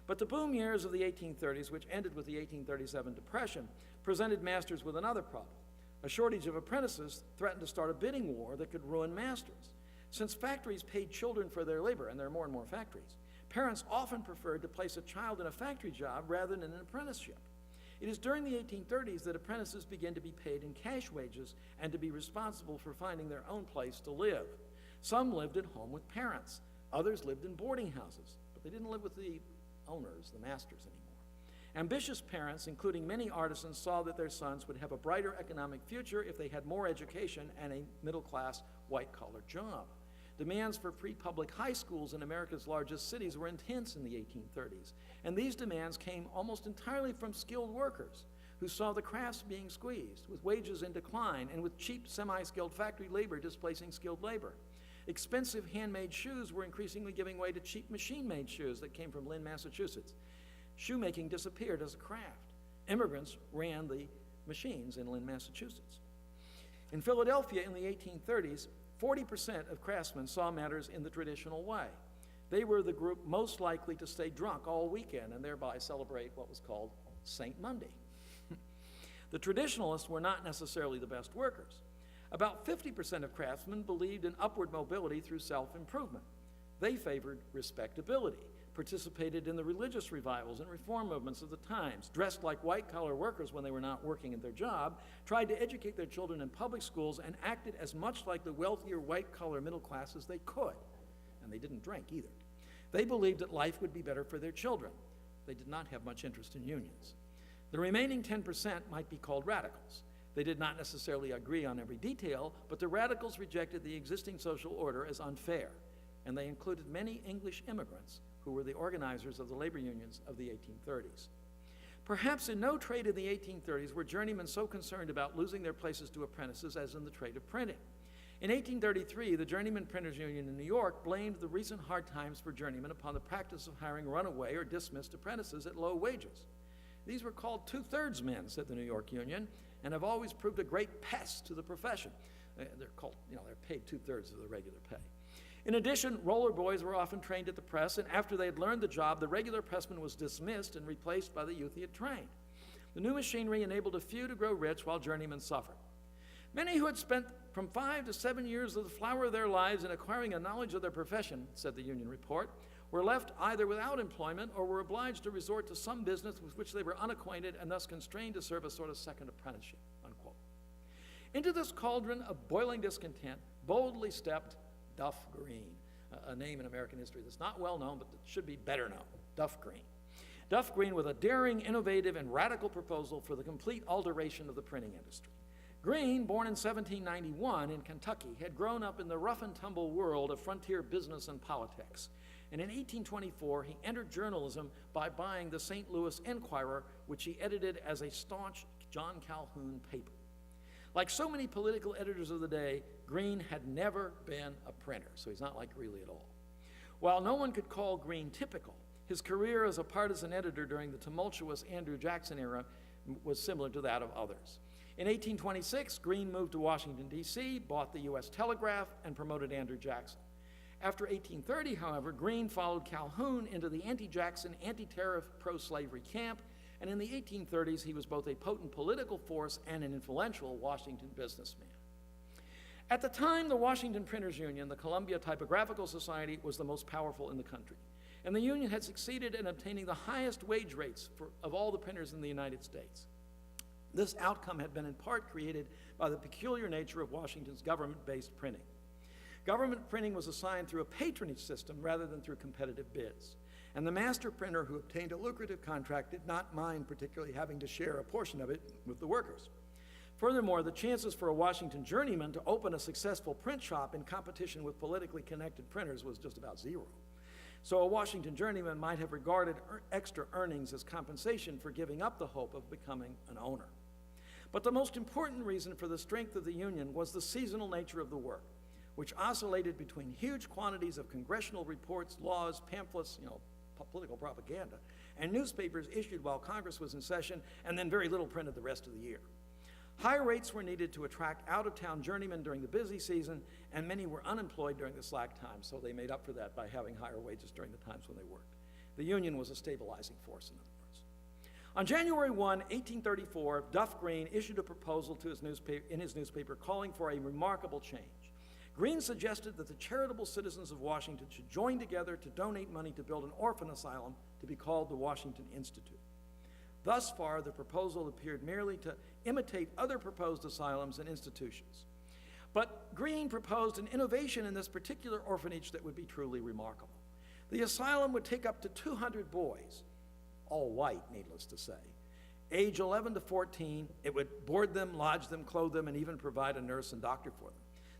But the boom years of the 1830s, which ended with the 1837 Depression, presented masters with another problem. A shortage of apprentices threatened to start a bidding war that could ruin masters. Since factories paid children for their labor, and there are more and more factories, parents often preferred to place a child in a factory job rather than in an apprenticeship. It is during the 1830s that apprentices began to be paid in cash wages and to be responsible for finding their own place to live. Some lived at home with parents. Others lived in boarding houses, but they didn't live with the owners, the masters, anymore. Ambitious parents, including many artisans, saw that their sons would have a brighter economic future if they had more education and a middle-class, white-collar job. Demands for free public high schools in America's largest cities were intense in the 1830s, and these demands came almost entirely from skilled workers who saw the crafts being squeezed, with wages in decline and with cheap semi-skilled factory labor displacing skilled labor. Expensive handmade shoes were increasingly giving way to cheap machine-made shoes that came from Lynn, Massachusetts. Shoemaking disappeared as a craft. Immigrants ran the machines in Lynn, Massachusetts. In Philadelphia in the 1830s, 40% of craftsmen saw matters in the traditional way. They were the group most likely to stay drunk all weekend and thereby celebrate what was called St. Monday. The traditionalists were not necessarily the best workers. About 50% of craftsmen believed in upward mobility through self-improvement. They favored respectability, participated in the religious revivals and reform movements of the times, dressed like white-collar workers when they were not working at their job, tried to educate their children in public schools, and acted as much like the wealthier white-collar middle class as they could. And they didn't drink either. They believed that life would be better for their children. They did not have much interest in unions. The remaining 10% might be called radicals. They did not necessarily agree on every detail, but the radicals rejected the existing social order as unfair, and they included many English immigrants who were the organizers of the labor unions of the 1830s. Perhaps in no trade in the 1830s were journeymen so concerned about losing their places to apprentices as in the trade of printing. In 1833, the Journeyman Printers Union in New York blamed the recent hard times for journeymen upon the practice of hiring runaway or dismissed apprentices at low wages. These were called two-thirds men, said the New York Union, and have always proved a great pest to the profession. They're called, they're paid two-thirds of the regular pay. In addition, roller boys were often trained at the press, and after they had learned the job, the regular pressman was dismissed and replaced by the youth he had trained. The new machinery enabled a few to grow rich while journeymen suffered. Many who had spent from 5 to 7 years of the flower of their lives in acquiring a knowledge of their profession, said the union report, were left either without employment or were obliged to resort to some business with which they were unacquainted and thus constrained to serve a sort of second apprenticeship, unquote. Into this cauldron of boiling discontent boldly stepped Duff Green, a name in American history that's not well known, but that should be better known, Duff Green. Duff Green with a daring, innovative, and radical proposal for the complete alteration of the printing industry. Green, born in 1791 in Kentucky, had grown up in the rough-and-tumble world of frontier business and politics. And in 1824, he entered journalism by buying the St. Louis Enquirer, which he edited as a staunch John Calhoun paper. Like so many political editors of the day, Green had never been a printer, so he's not like Greeley at all. While no one could call Green typical, his career as a partisan editor during the tumultuous Andrew Jackson era was similar to that of others. In 1826, Green moved to Washington, D.C., bought the U.S. Telegraph, and promoted Andrew Jackson. After 1830, however, Green followed Calhoun into the anti-Jackson, anti-tariff, pro-slavery camp, and in the 1830s, he was both a potent political force and an influential Washington businessman. At the time, the Washington Printers Union, the Columbia Typographical Society, was the most powerful in the country. And the union had succeeded in obtaining the highest wage rates of all the printers in the United States. This outcome had been in part created by the peculiar nature of Washington's government-based printing. Government printing was assigned through a patronage system rather than through competitive bids. And the master printer who obtained a lucrative contract did not mind particularly having to share a portion of it with the workers. Furthermore, the chances for a Washington journeyman to open a successful print shop in competition with politically connected printers was just about zero. So a Washington journeyman might have regarded extra earnings as compensation for giving up the hope of becoming an owner. But the most important reason for the strength of the union was the seasonal nature of the work, which oscillated between huge quantities of congressional reports, laws, pamphlets, political propaganda, and newspapers issued while Congress was in session, and then very little printed the rest of the year. High rates were needed to attract out-of-town journeymen during the busy season, and many were unemployed during the slack times, so they made up for that by having higher wages during the times when they worked. The union was a stabilizing force, in other words. On January 1, 1834, Duff Green issued a proposal to in his newspaper calling for a remarkable change. Green suggested that the charitable citizens of Washington should join together to donate money to build an orphan asylum to be called the Washington Institute. Thus far, the proposal appeared merely to imitate other proposed asylums and institutions. But Green proposed an innovation in this particular orphanage that would be truly remarkable. The asylum would take up to 200 boys, all white, needless to say. Age 11 to 14, it would board them, lodge them, clothe them, and even provide a nurse and doctor for them.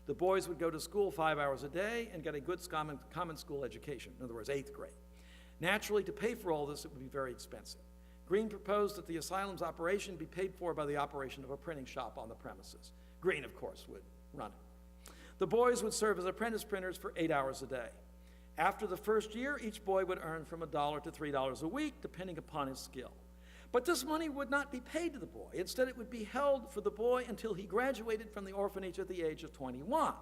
The boys would go to school 5 hours a day and get a good common school education, in other words, 8th grade. Naturally, to pay for all this, it would be very expensive. Green proposed that the asylum's operation be paid for by the operation of a printing shop on the premises. Green, of course, would run it. The boys would serve as apprentice printers for 8 hours a day. After the first year, each boy would earn from $1 to $3 a week, depending upon his skill. But this money would not be paid to the boy. Instead, it would be held for the boy until he graduated from the orphanage at the age of 21.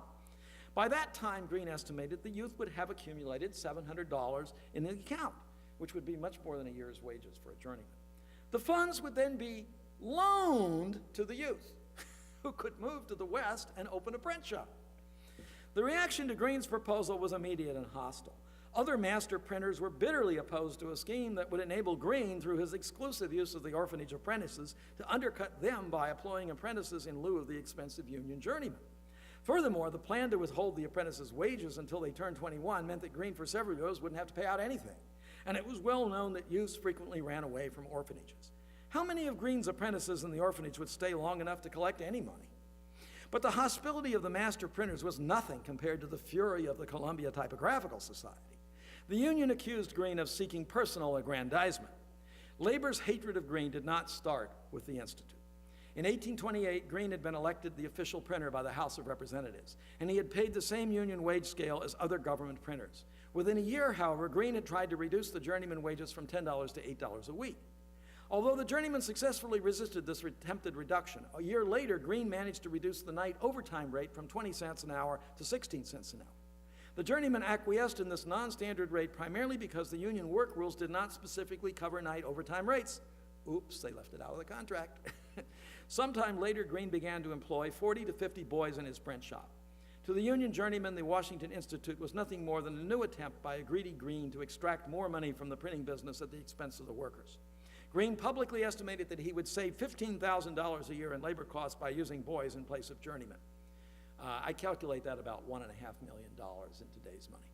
By that time, Green estimated the youth would have accumulated $700 in the account, which would be much more than a year's wages for a journeyman. The funds would then be loaned to the youth, who could move to the West and open a print shop. The reaction to Green's proposal was immediate and hostile. Other master printers were bitterly opposed to a scheme that would enable Green, through his exclusive use of the orphanage apprentices, to undercut them by employing apprentices in lieu of the expensive union journeymen. Furthermore, the plan to withhold the apprentices' wages until they turned 21 meant that Green for several years wouldn't have to pay out anything, and it was well known that youths frequently ran away from orphanages. How many of Green's apprentices in the orphanage would stay long enough to collect any money? But the hostility of the master printers was nothing compared to the fury of the Columbia Typographical Society. The union accused Green of seeking personal aggrandizement. Labor's hatred of Green did not start with the Institute. In 1828, Green had been elected the official printer by the House of Representatives, and he had paid the same union wage scale as other government printers. Within a year, however, Green had tried to reduce the journeyman wages from $10 to $8 a week. Although the journeymen successfully resisted this attempted reduction, a year later, Green managed to reduce the night overtime rate from 20 cents an hour to 16 cents an hour. The journeymen acquiesced in this non-standard rate primarily because the union work rules did not specifically cover night overtime rates. Oops, they left it out of the contract. Sometime later, Green began to employ 40 to 50 boys in his print shop. To the union journeymen, the Washington Institute was nothing more than a new attempt by a greedy Green to extract more money from the printing business at the expense of the workers. Green publicly estimated that he would save $15,000 a year in labor costs by using boys in place of journeymen. I calculate that about $1.5 million in today's money.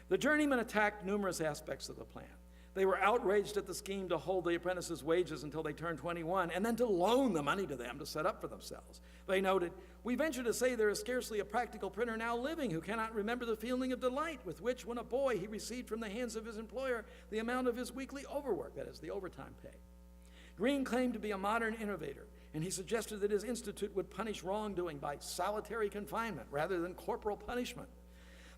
The journeymen attacked numerous aspects of the plan. They were outraged at the scheme to hold the apprentices' wages until they turned 21 and then to loan the money to them to set up for themselves. They noted, "We venture to say there is scarcely a practical printer now living who cannot remember the feeling of delight with which, when a boy, he received from the hands of his employer the amount of his weekly overwork," that is, the overtime pay. Green claimed to be a modern innovator, and he suggested that his institute would punish wrongdoing by solitary confinement rather than corporal punishment.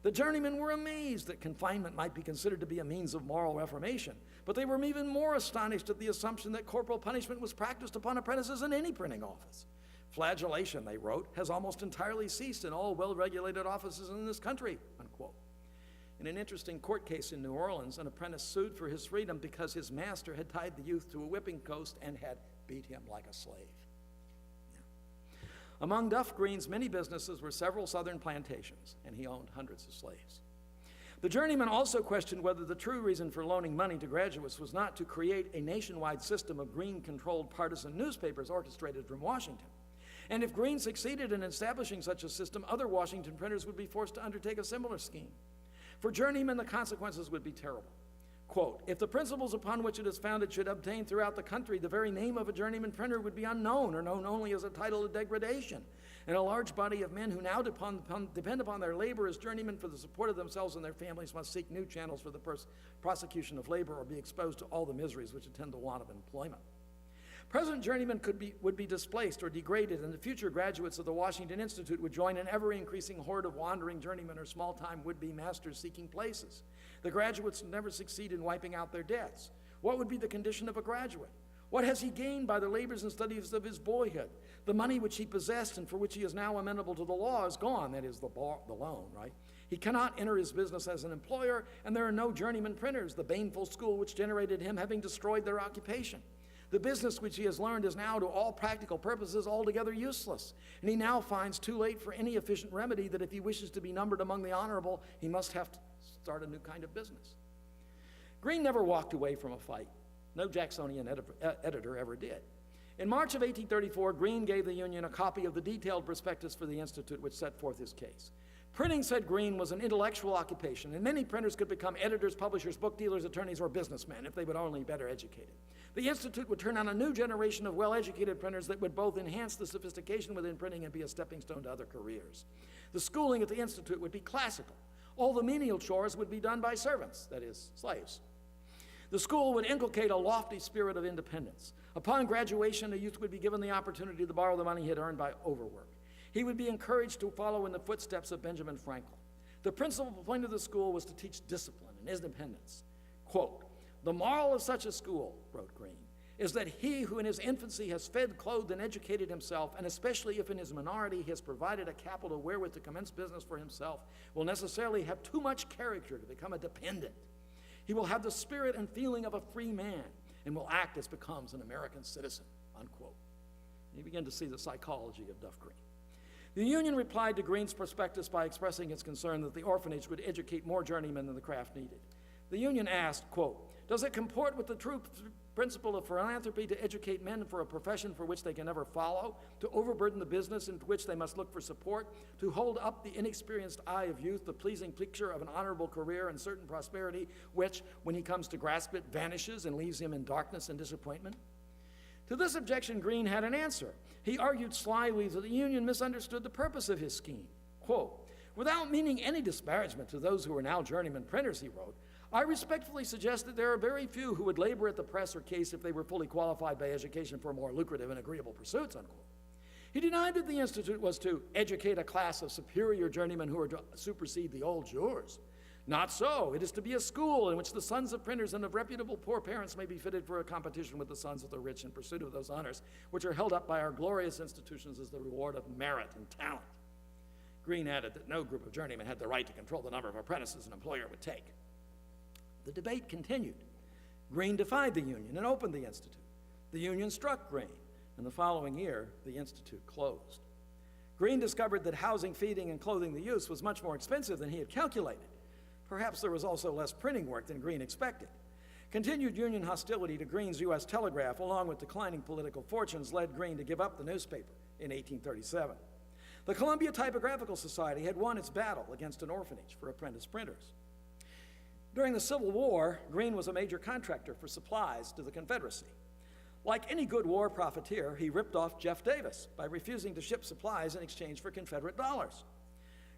The journeymen were amazed that confinement might be considered to be a means of moral reformation, but they were even more astonished at the assumption that corporal punishment was practiced upon apprentices in any printing office. "Flagellation," they wrote, "has almost entirely ceased in all well-regulated offices in this country," unquote. In an interesting court case in New Orleans, an apprentice sued for his freedom because his master had tied the youth to a whipping post and had beat him like a slave. Among Duff Green's many businesses were several southern plantations, and he owned hundreds of slaves. The journeyman also questioned whether the true reason for loaning money to graduates was not to create a nationwide system of Green-controlled partisan newspapers orchestrated from Washington. And if Green succeeded in establishing such a system, other Washington printers would be forced to undertake a similar scheme. For journeymen, the consequences would be terrible. Quote, "If the principles upon which it is founded should obtain throughout the country, the very name of a journeyman printer would be unknown or known only as a title of degradation. And a large body of men who now depend upon their labor as journeymen for the support of themselves and their families must seek new channels for the prosecution of labor or be exposed to all the miseries which attend the want of employment." Present journeymen would be displaced or degraded, and the future graduates of the Washington Institute would join an ever-increasing horde of wandering journeymen or small-time would-be masters seeking places. The graduates would never succeed in wiping out their debts. What would be the condition of a graduate? What has he gained by the labors and studies of his boyhood? The money which he possessed and for which he is now amenable to the law is gone, that is, the loan, right? He cannot enter his business as an employer, and there are no journeyman printers, the baneful school which generated him having destroyed their occupation. The business which he has learned is now, to all practical purposes, altogether useless, and he now finds too late for any efficient remedy that if he wishes to be numbered among the honorable, he must have to start a new kind of business. Green never walked away from a fight. No Jacksonian editor ever did. In March of 1834, Green gave the Union a copy of the detailed prospectus for the Institute, which set forth his case. Printing, said Green, was an intellectual occupation, and many printers could become editors, publishers, book dealers, attorneys, or businessmen if they would only be better educated. The Institute would turn out a new generation of well-educated printers that would both enhance the sophistication within printing and be a stepping stone to other careers. The schooling at the Institute would be classical. All the menial chores would be done by servants, that is, slaves. The school would inculcate a lofty spirit of independence. Upon graduation, a youth would be given the opportunity to borrow the money he had earned by overwork. He would be encouraged to follow in the footsteps of Benjamin Franklin. The principal point of the school was to teach discipline and independence. Quote, "The moral of such a school," wrote Green, "is that he who in his infancy has fed, clothed, and educated himself, and especially if in his minority he has provided a capital wherewith to commence business for himself, will necessarily have too much character to become a dependent. He will have the spirit and feeling of a free man, and will act as becomes an American citizen," unquote. You begin to see the psychology of Duff Green. The union replied to Green's prospectus by expressing its concern that the orphanage would educate more journeymen than the craft needed. The union asked, quote, "Does it comport with the true principle of philanthropy to educate men for a profession for which they can never follow, to overburden the business into which they must look for support, to hold up the inexperienced eye of youth the pleasing picture of an honorable career and certain prosperity, which, when he comes to grasp it, vanishes and leaves him in darkness and disappointment?" To this objection, Green had an answer. He argued slyly that the union misunderstood the purpose of his scheme. Quote, "Without meaning any disparagement to those who are now journeyman printers," he wrote, "I respectfully suggest that there are very few who would labor at the press or case if they were fully qualified by education for more lucrative and agreeable pursuits," unquote. He denied that the Institute was to educate a class of superior journeymen who are to supersede the old jurors. Not so. It is to be a school in which the sons of printers and of reputable poor parents may be fitted for a competition with the sons of the rich in pursuit of those honors which are held up by our glorious institutions as the reward of merit and talent. Green added that no group of journeymen had the right to control the number of apprentices an employer would take. The debate continued. Green defied the union and opened the Institute. The union struck Green, and the following year, the Institute closed. Green discovered that housing, feeding, and clothing the youths was much more expensive than he had calculated. Perhaps there was also less printing work than Green expected. Continued union hostility to Green's U.S. Telegraph, along with declining political fortunes, led Green to give up the newspaper in 1837. The Columbia Typographical Society had won its battle against an orphanage for apprentice printers. During the Civil War, Green was a major contractor for supplies to the Confederacy. Like any good war profiteer, he ripped off Jeff Davis by refusing to ship supplies in exchange for Confederate dollars.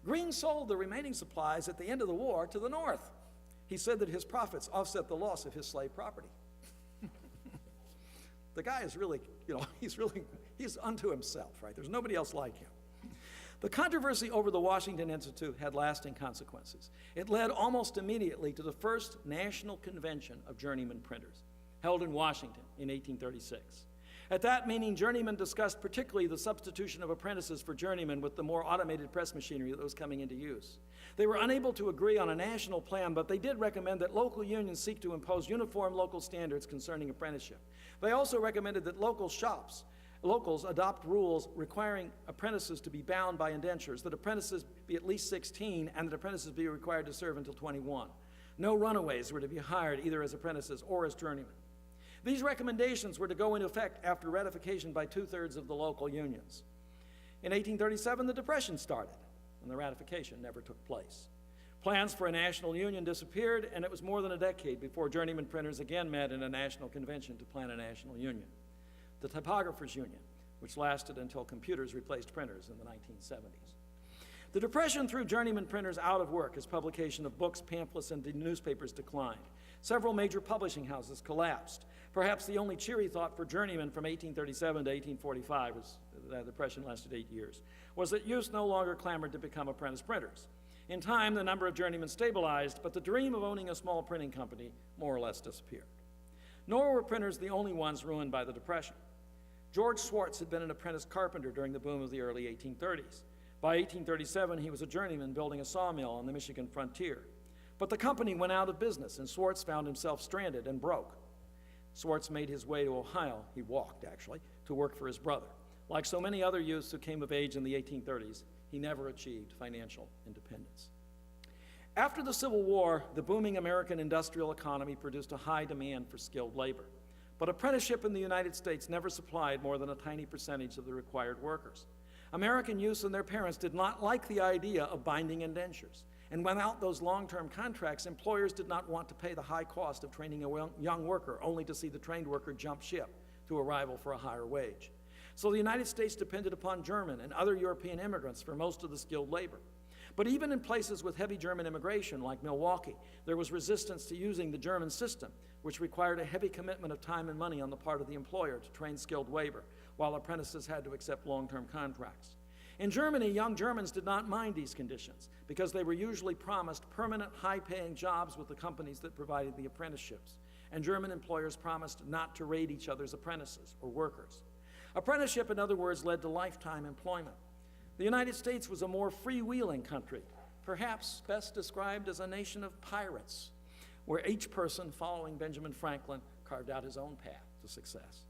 Green sold the remaining supplies at the end of the war to the North. He said that his profits offset the loss of his slave property. The guy is really, he's unto himself, right? There's nobody else like him. The controversy over the Washington Institute had lasting consequences. It led almost immediately to the first National Convention of Journeyman Printers, held in Washington in 1836. At that meeting, journeymen discussed particularly the substitution of apprentices for journeymen with the more automated press machinery that was coming into use. They were unable to agree on a national plan, but they did recommend that local unions seek to impose uniform local standards concerning apprenticeship. They also recommended that locals adopt rules requiring apprentices to be bound by indentures, that apprentices be at least 16, and that apprentices be required to serve until 21. No runaways were to be hired either as apprentices or as journeymen. These recommendations were to go into effect after ratification by 2/3 of the local unions. In 1837, the Depression started, and the ratification never took place. Plans for a national union disappeared, and it was more than a decade before journeyman printers again met in a national convention to plan a national union. The Typographers' Union, which lasted until computers replaced printers in the 1970s. The Depression threw journeyman printers out of work as publication of books, pamphlets, and newspapers declined. Several major publishing houses collapsed. Perhaps the only cheery thought for journeymen from 1837 to 1845, the Depression lasted 8 years, was that youths no longer clamored to become apprentice printers. In time, the number of journeymen stabilized, but the dream of owning a small printing company more or less disappeared. Nor were printers the only ones ruined by the Depression. George Swartz had been an apprentice carpenter during the boom of the early 1830s. By 1837, he was a journeyman building a sawmill on the Michigan frontier. But the company went out of business, and Swartz found himself stranded and broke. Swartz made his way to Ohio, he walked actually, to work for his brother. Like so many other youths who came of age in the 1830s, he never achieved financial independence. After the Civil War, the booming American industrial economy produced a high demand for skilled labor. But apprenticeship in the United States never supplied more than a tiny percentage of the required workers. American youths and their parents did not like the idea of binding indentures. And without those long-term contracts, employers did not want to pay the high cost of training a young worker, only to see the trained worker jump ship to a rival for a higher wage. So the United States depended upon German and other European immigrants for most of the skilled labor. But even in places with heavy German immigration, like Milwaukee, there was resistance to using the German system, which required a heavy commitment of time and money on the part of the employer to train skilled labor, while apprentices had to accept long-term contracts. In Germany, young Germans did not mind these conditions because they were usually promised permanent, high-paying jobs with the companies that provided the apprenticeships, and German employers promised not to raid each other's apprentices or workers. Apprenticeship, in other words, led to lifetime employment. The United States was a more freewheeling country, perhaps best described as a nation of pirates, where each person, following Benjamin Franklin, carved out his own path to success.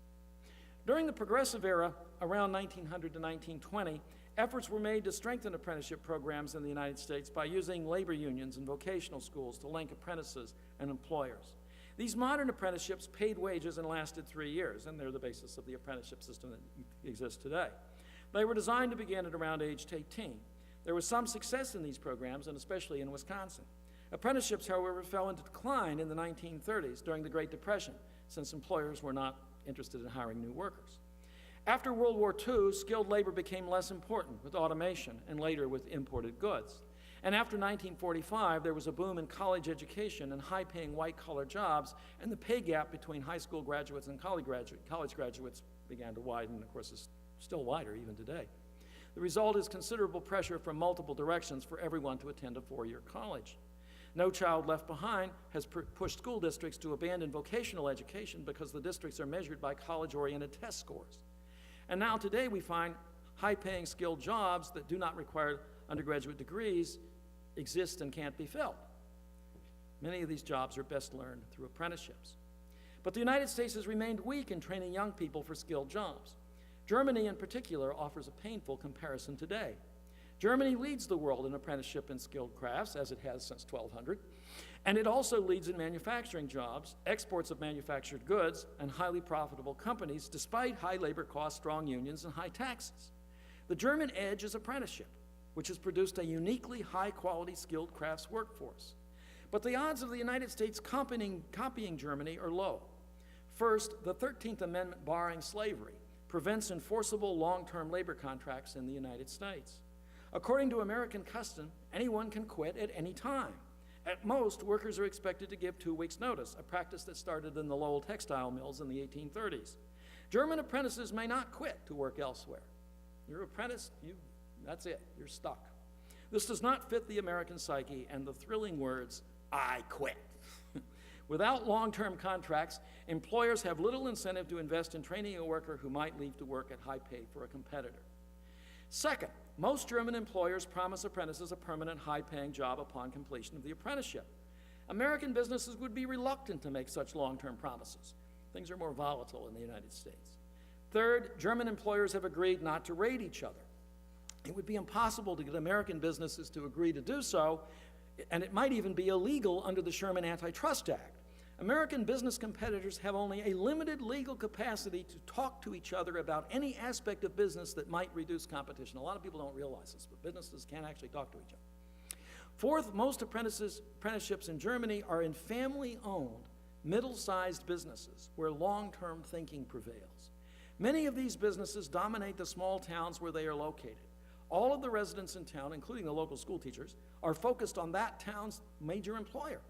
During the Progressive Era, around 1900 to 1920, Efforts were made to strengthen apprenticeship programs in the United States by using labor unions and vocational schools to link apprentices and employers. These modern apprenticeships paid wages and lasted 3 years, and they're the basis of the apprenticeship system that exists today. They were designed to begin at around age 18. There was some success in these programs, and especially in Wisconsin. Apprenticeships, however, fell into decline in the 1930s during the Great Depression, since employers were not interested in hiring new workers. After World War II, skilled labor became less important with automation and later with imported goods. And after 1945, there was a boom in college education and high-paying white-collar jobs, and the pay gap between high school graduates and college graduates began to widen, and of course is still wider even today. The result is considerable pressure from multiple directions for everyone to attend a 4-year college. No Child Left Behind has pushed school districts to abandon vocational education because the districts are measured by college-oriented test scores. And now today we find high-paying skilled jobs that do not require undergraduate degrees exist and can't be filled. Many of these jobs are best learned through apprenticeships. But the United States has remained weak in training young people for skilled jobs. Germany in particular offers a painful comparison today. Germany leads the world in apprenticeship in skilled crafts, as it has since 1200, and it also leads in manufacturing jobs, exports of manufactured goods, and highly profitable companies, despite high labor costs, strong unions, and high taxes. The German edge is apprenticeship, which has produced a uniquely high-quality skilled crafts workforce. But the odds of the United States copying Germany are low. First, the 13th Amendment barring slavery prevents enforceable long-term labor contracts in the United States. According to American custom, anyone can quit at any time. At most, workers are expected to give 2 weeks' notice, a practice that started in the Lowell textile mills in the 1830s. German apprentices may not quit to work elsewhere. You're an apprentice, that's it, you're stuck. This does not fit the American psyche and the thrilling words, "I quit." Without long-term contracts, employers have little incentive to invest in training a worker who might leave to work at high pay for a competitor. Second, most German employers promise apprentices a permanent high-paying job upon completion of the apprenticeship. American businesses would be reluctant to make such long-term promises. Things are more volatile in the United States. Third, German employers have agreed not to rate each other. It would be impossible to get American businesses to agree to do so, and it might even be illegal under the Sherman Antitrust Act. American business competitors have only a limited legal capacity to talk to each other about any aspect of business that might reduce competition. A lot of people don't realize this, but businesses can't actually talk to each other. Fourth, most apprenticeships in Germany are in family-owned, middle-sized businesses where long-term thinking prevails. Many of these businesses dominate the small towns where they are located. All of the residents in town, including the local school teachers, are focused on that town's major employer.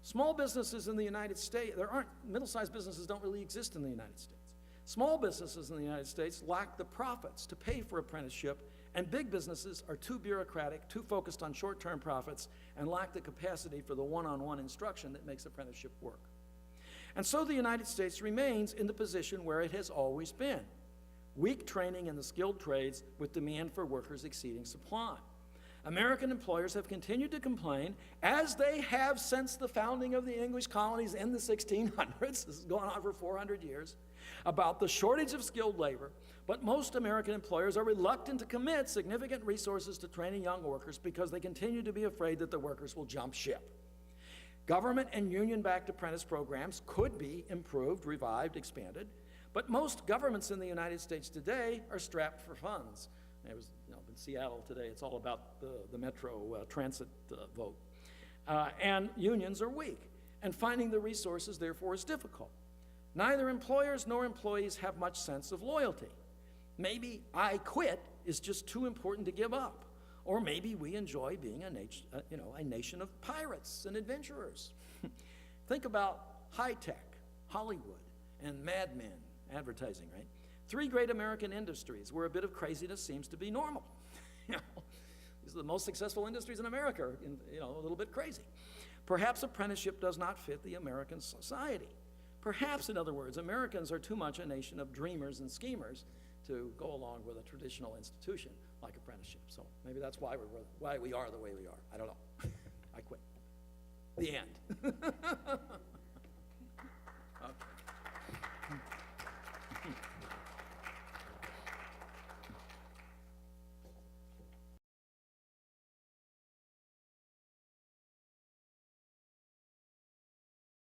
Small businesses in the United States, middle-sized businesses don't really exist in the United States. Small businesses in the United States lack the profits to pay for apprenticeship, and big businesses are too bureaucratic, too focused on short-term profits, and lack the capacity for the one-on-one instruction that makes apprenticeship work. And so the United States remains in the position where it has always been: weak training in the skilled trades with demand for workers exceeding supply. American employers have continued to complain, as they have since the founding of the English colonies in the 1600s, this has gone on for 400 years, about the shortage of skilled labor, but most American employers are reluctant to commit significant resources to training young workers because they continue to be afraid that the workers will jump ship. Government and union-backed apprentice programs could be improved, revived, expanded, but most governments in the United States today are strapped for funds. It was, in Seattle today, it's all about the metro transit vote. And unions are weak, and finding the resources, therefore, is difficult. Neither employers nor employees have much sense of loyalty. Maybe "I quit" is just too important to give up. Or maybe we enjoy being a nation of pirates and adventurers. Think about high-tech, Hollywood, and Mad Men advertising, right? 3 great American industries where a bit of craziness seems to be normal. These are the most successful industries in America, a little bit crazy. Perhaps apprenticeship does not fit the American society. Perhaps, in other words, Americans are too much a nation of dreamers and schemers to go along with a traditional institution like apprenticeship. So maybe that's why we are the way we are. I don't know. I quit. The end.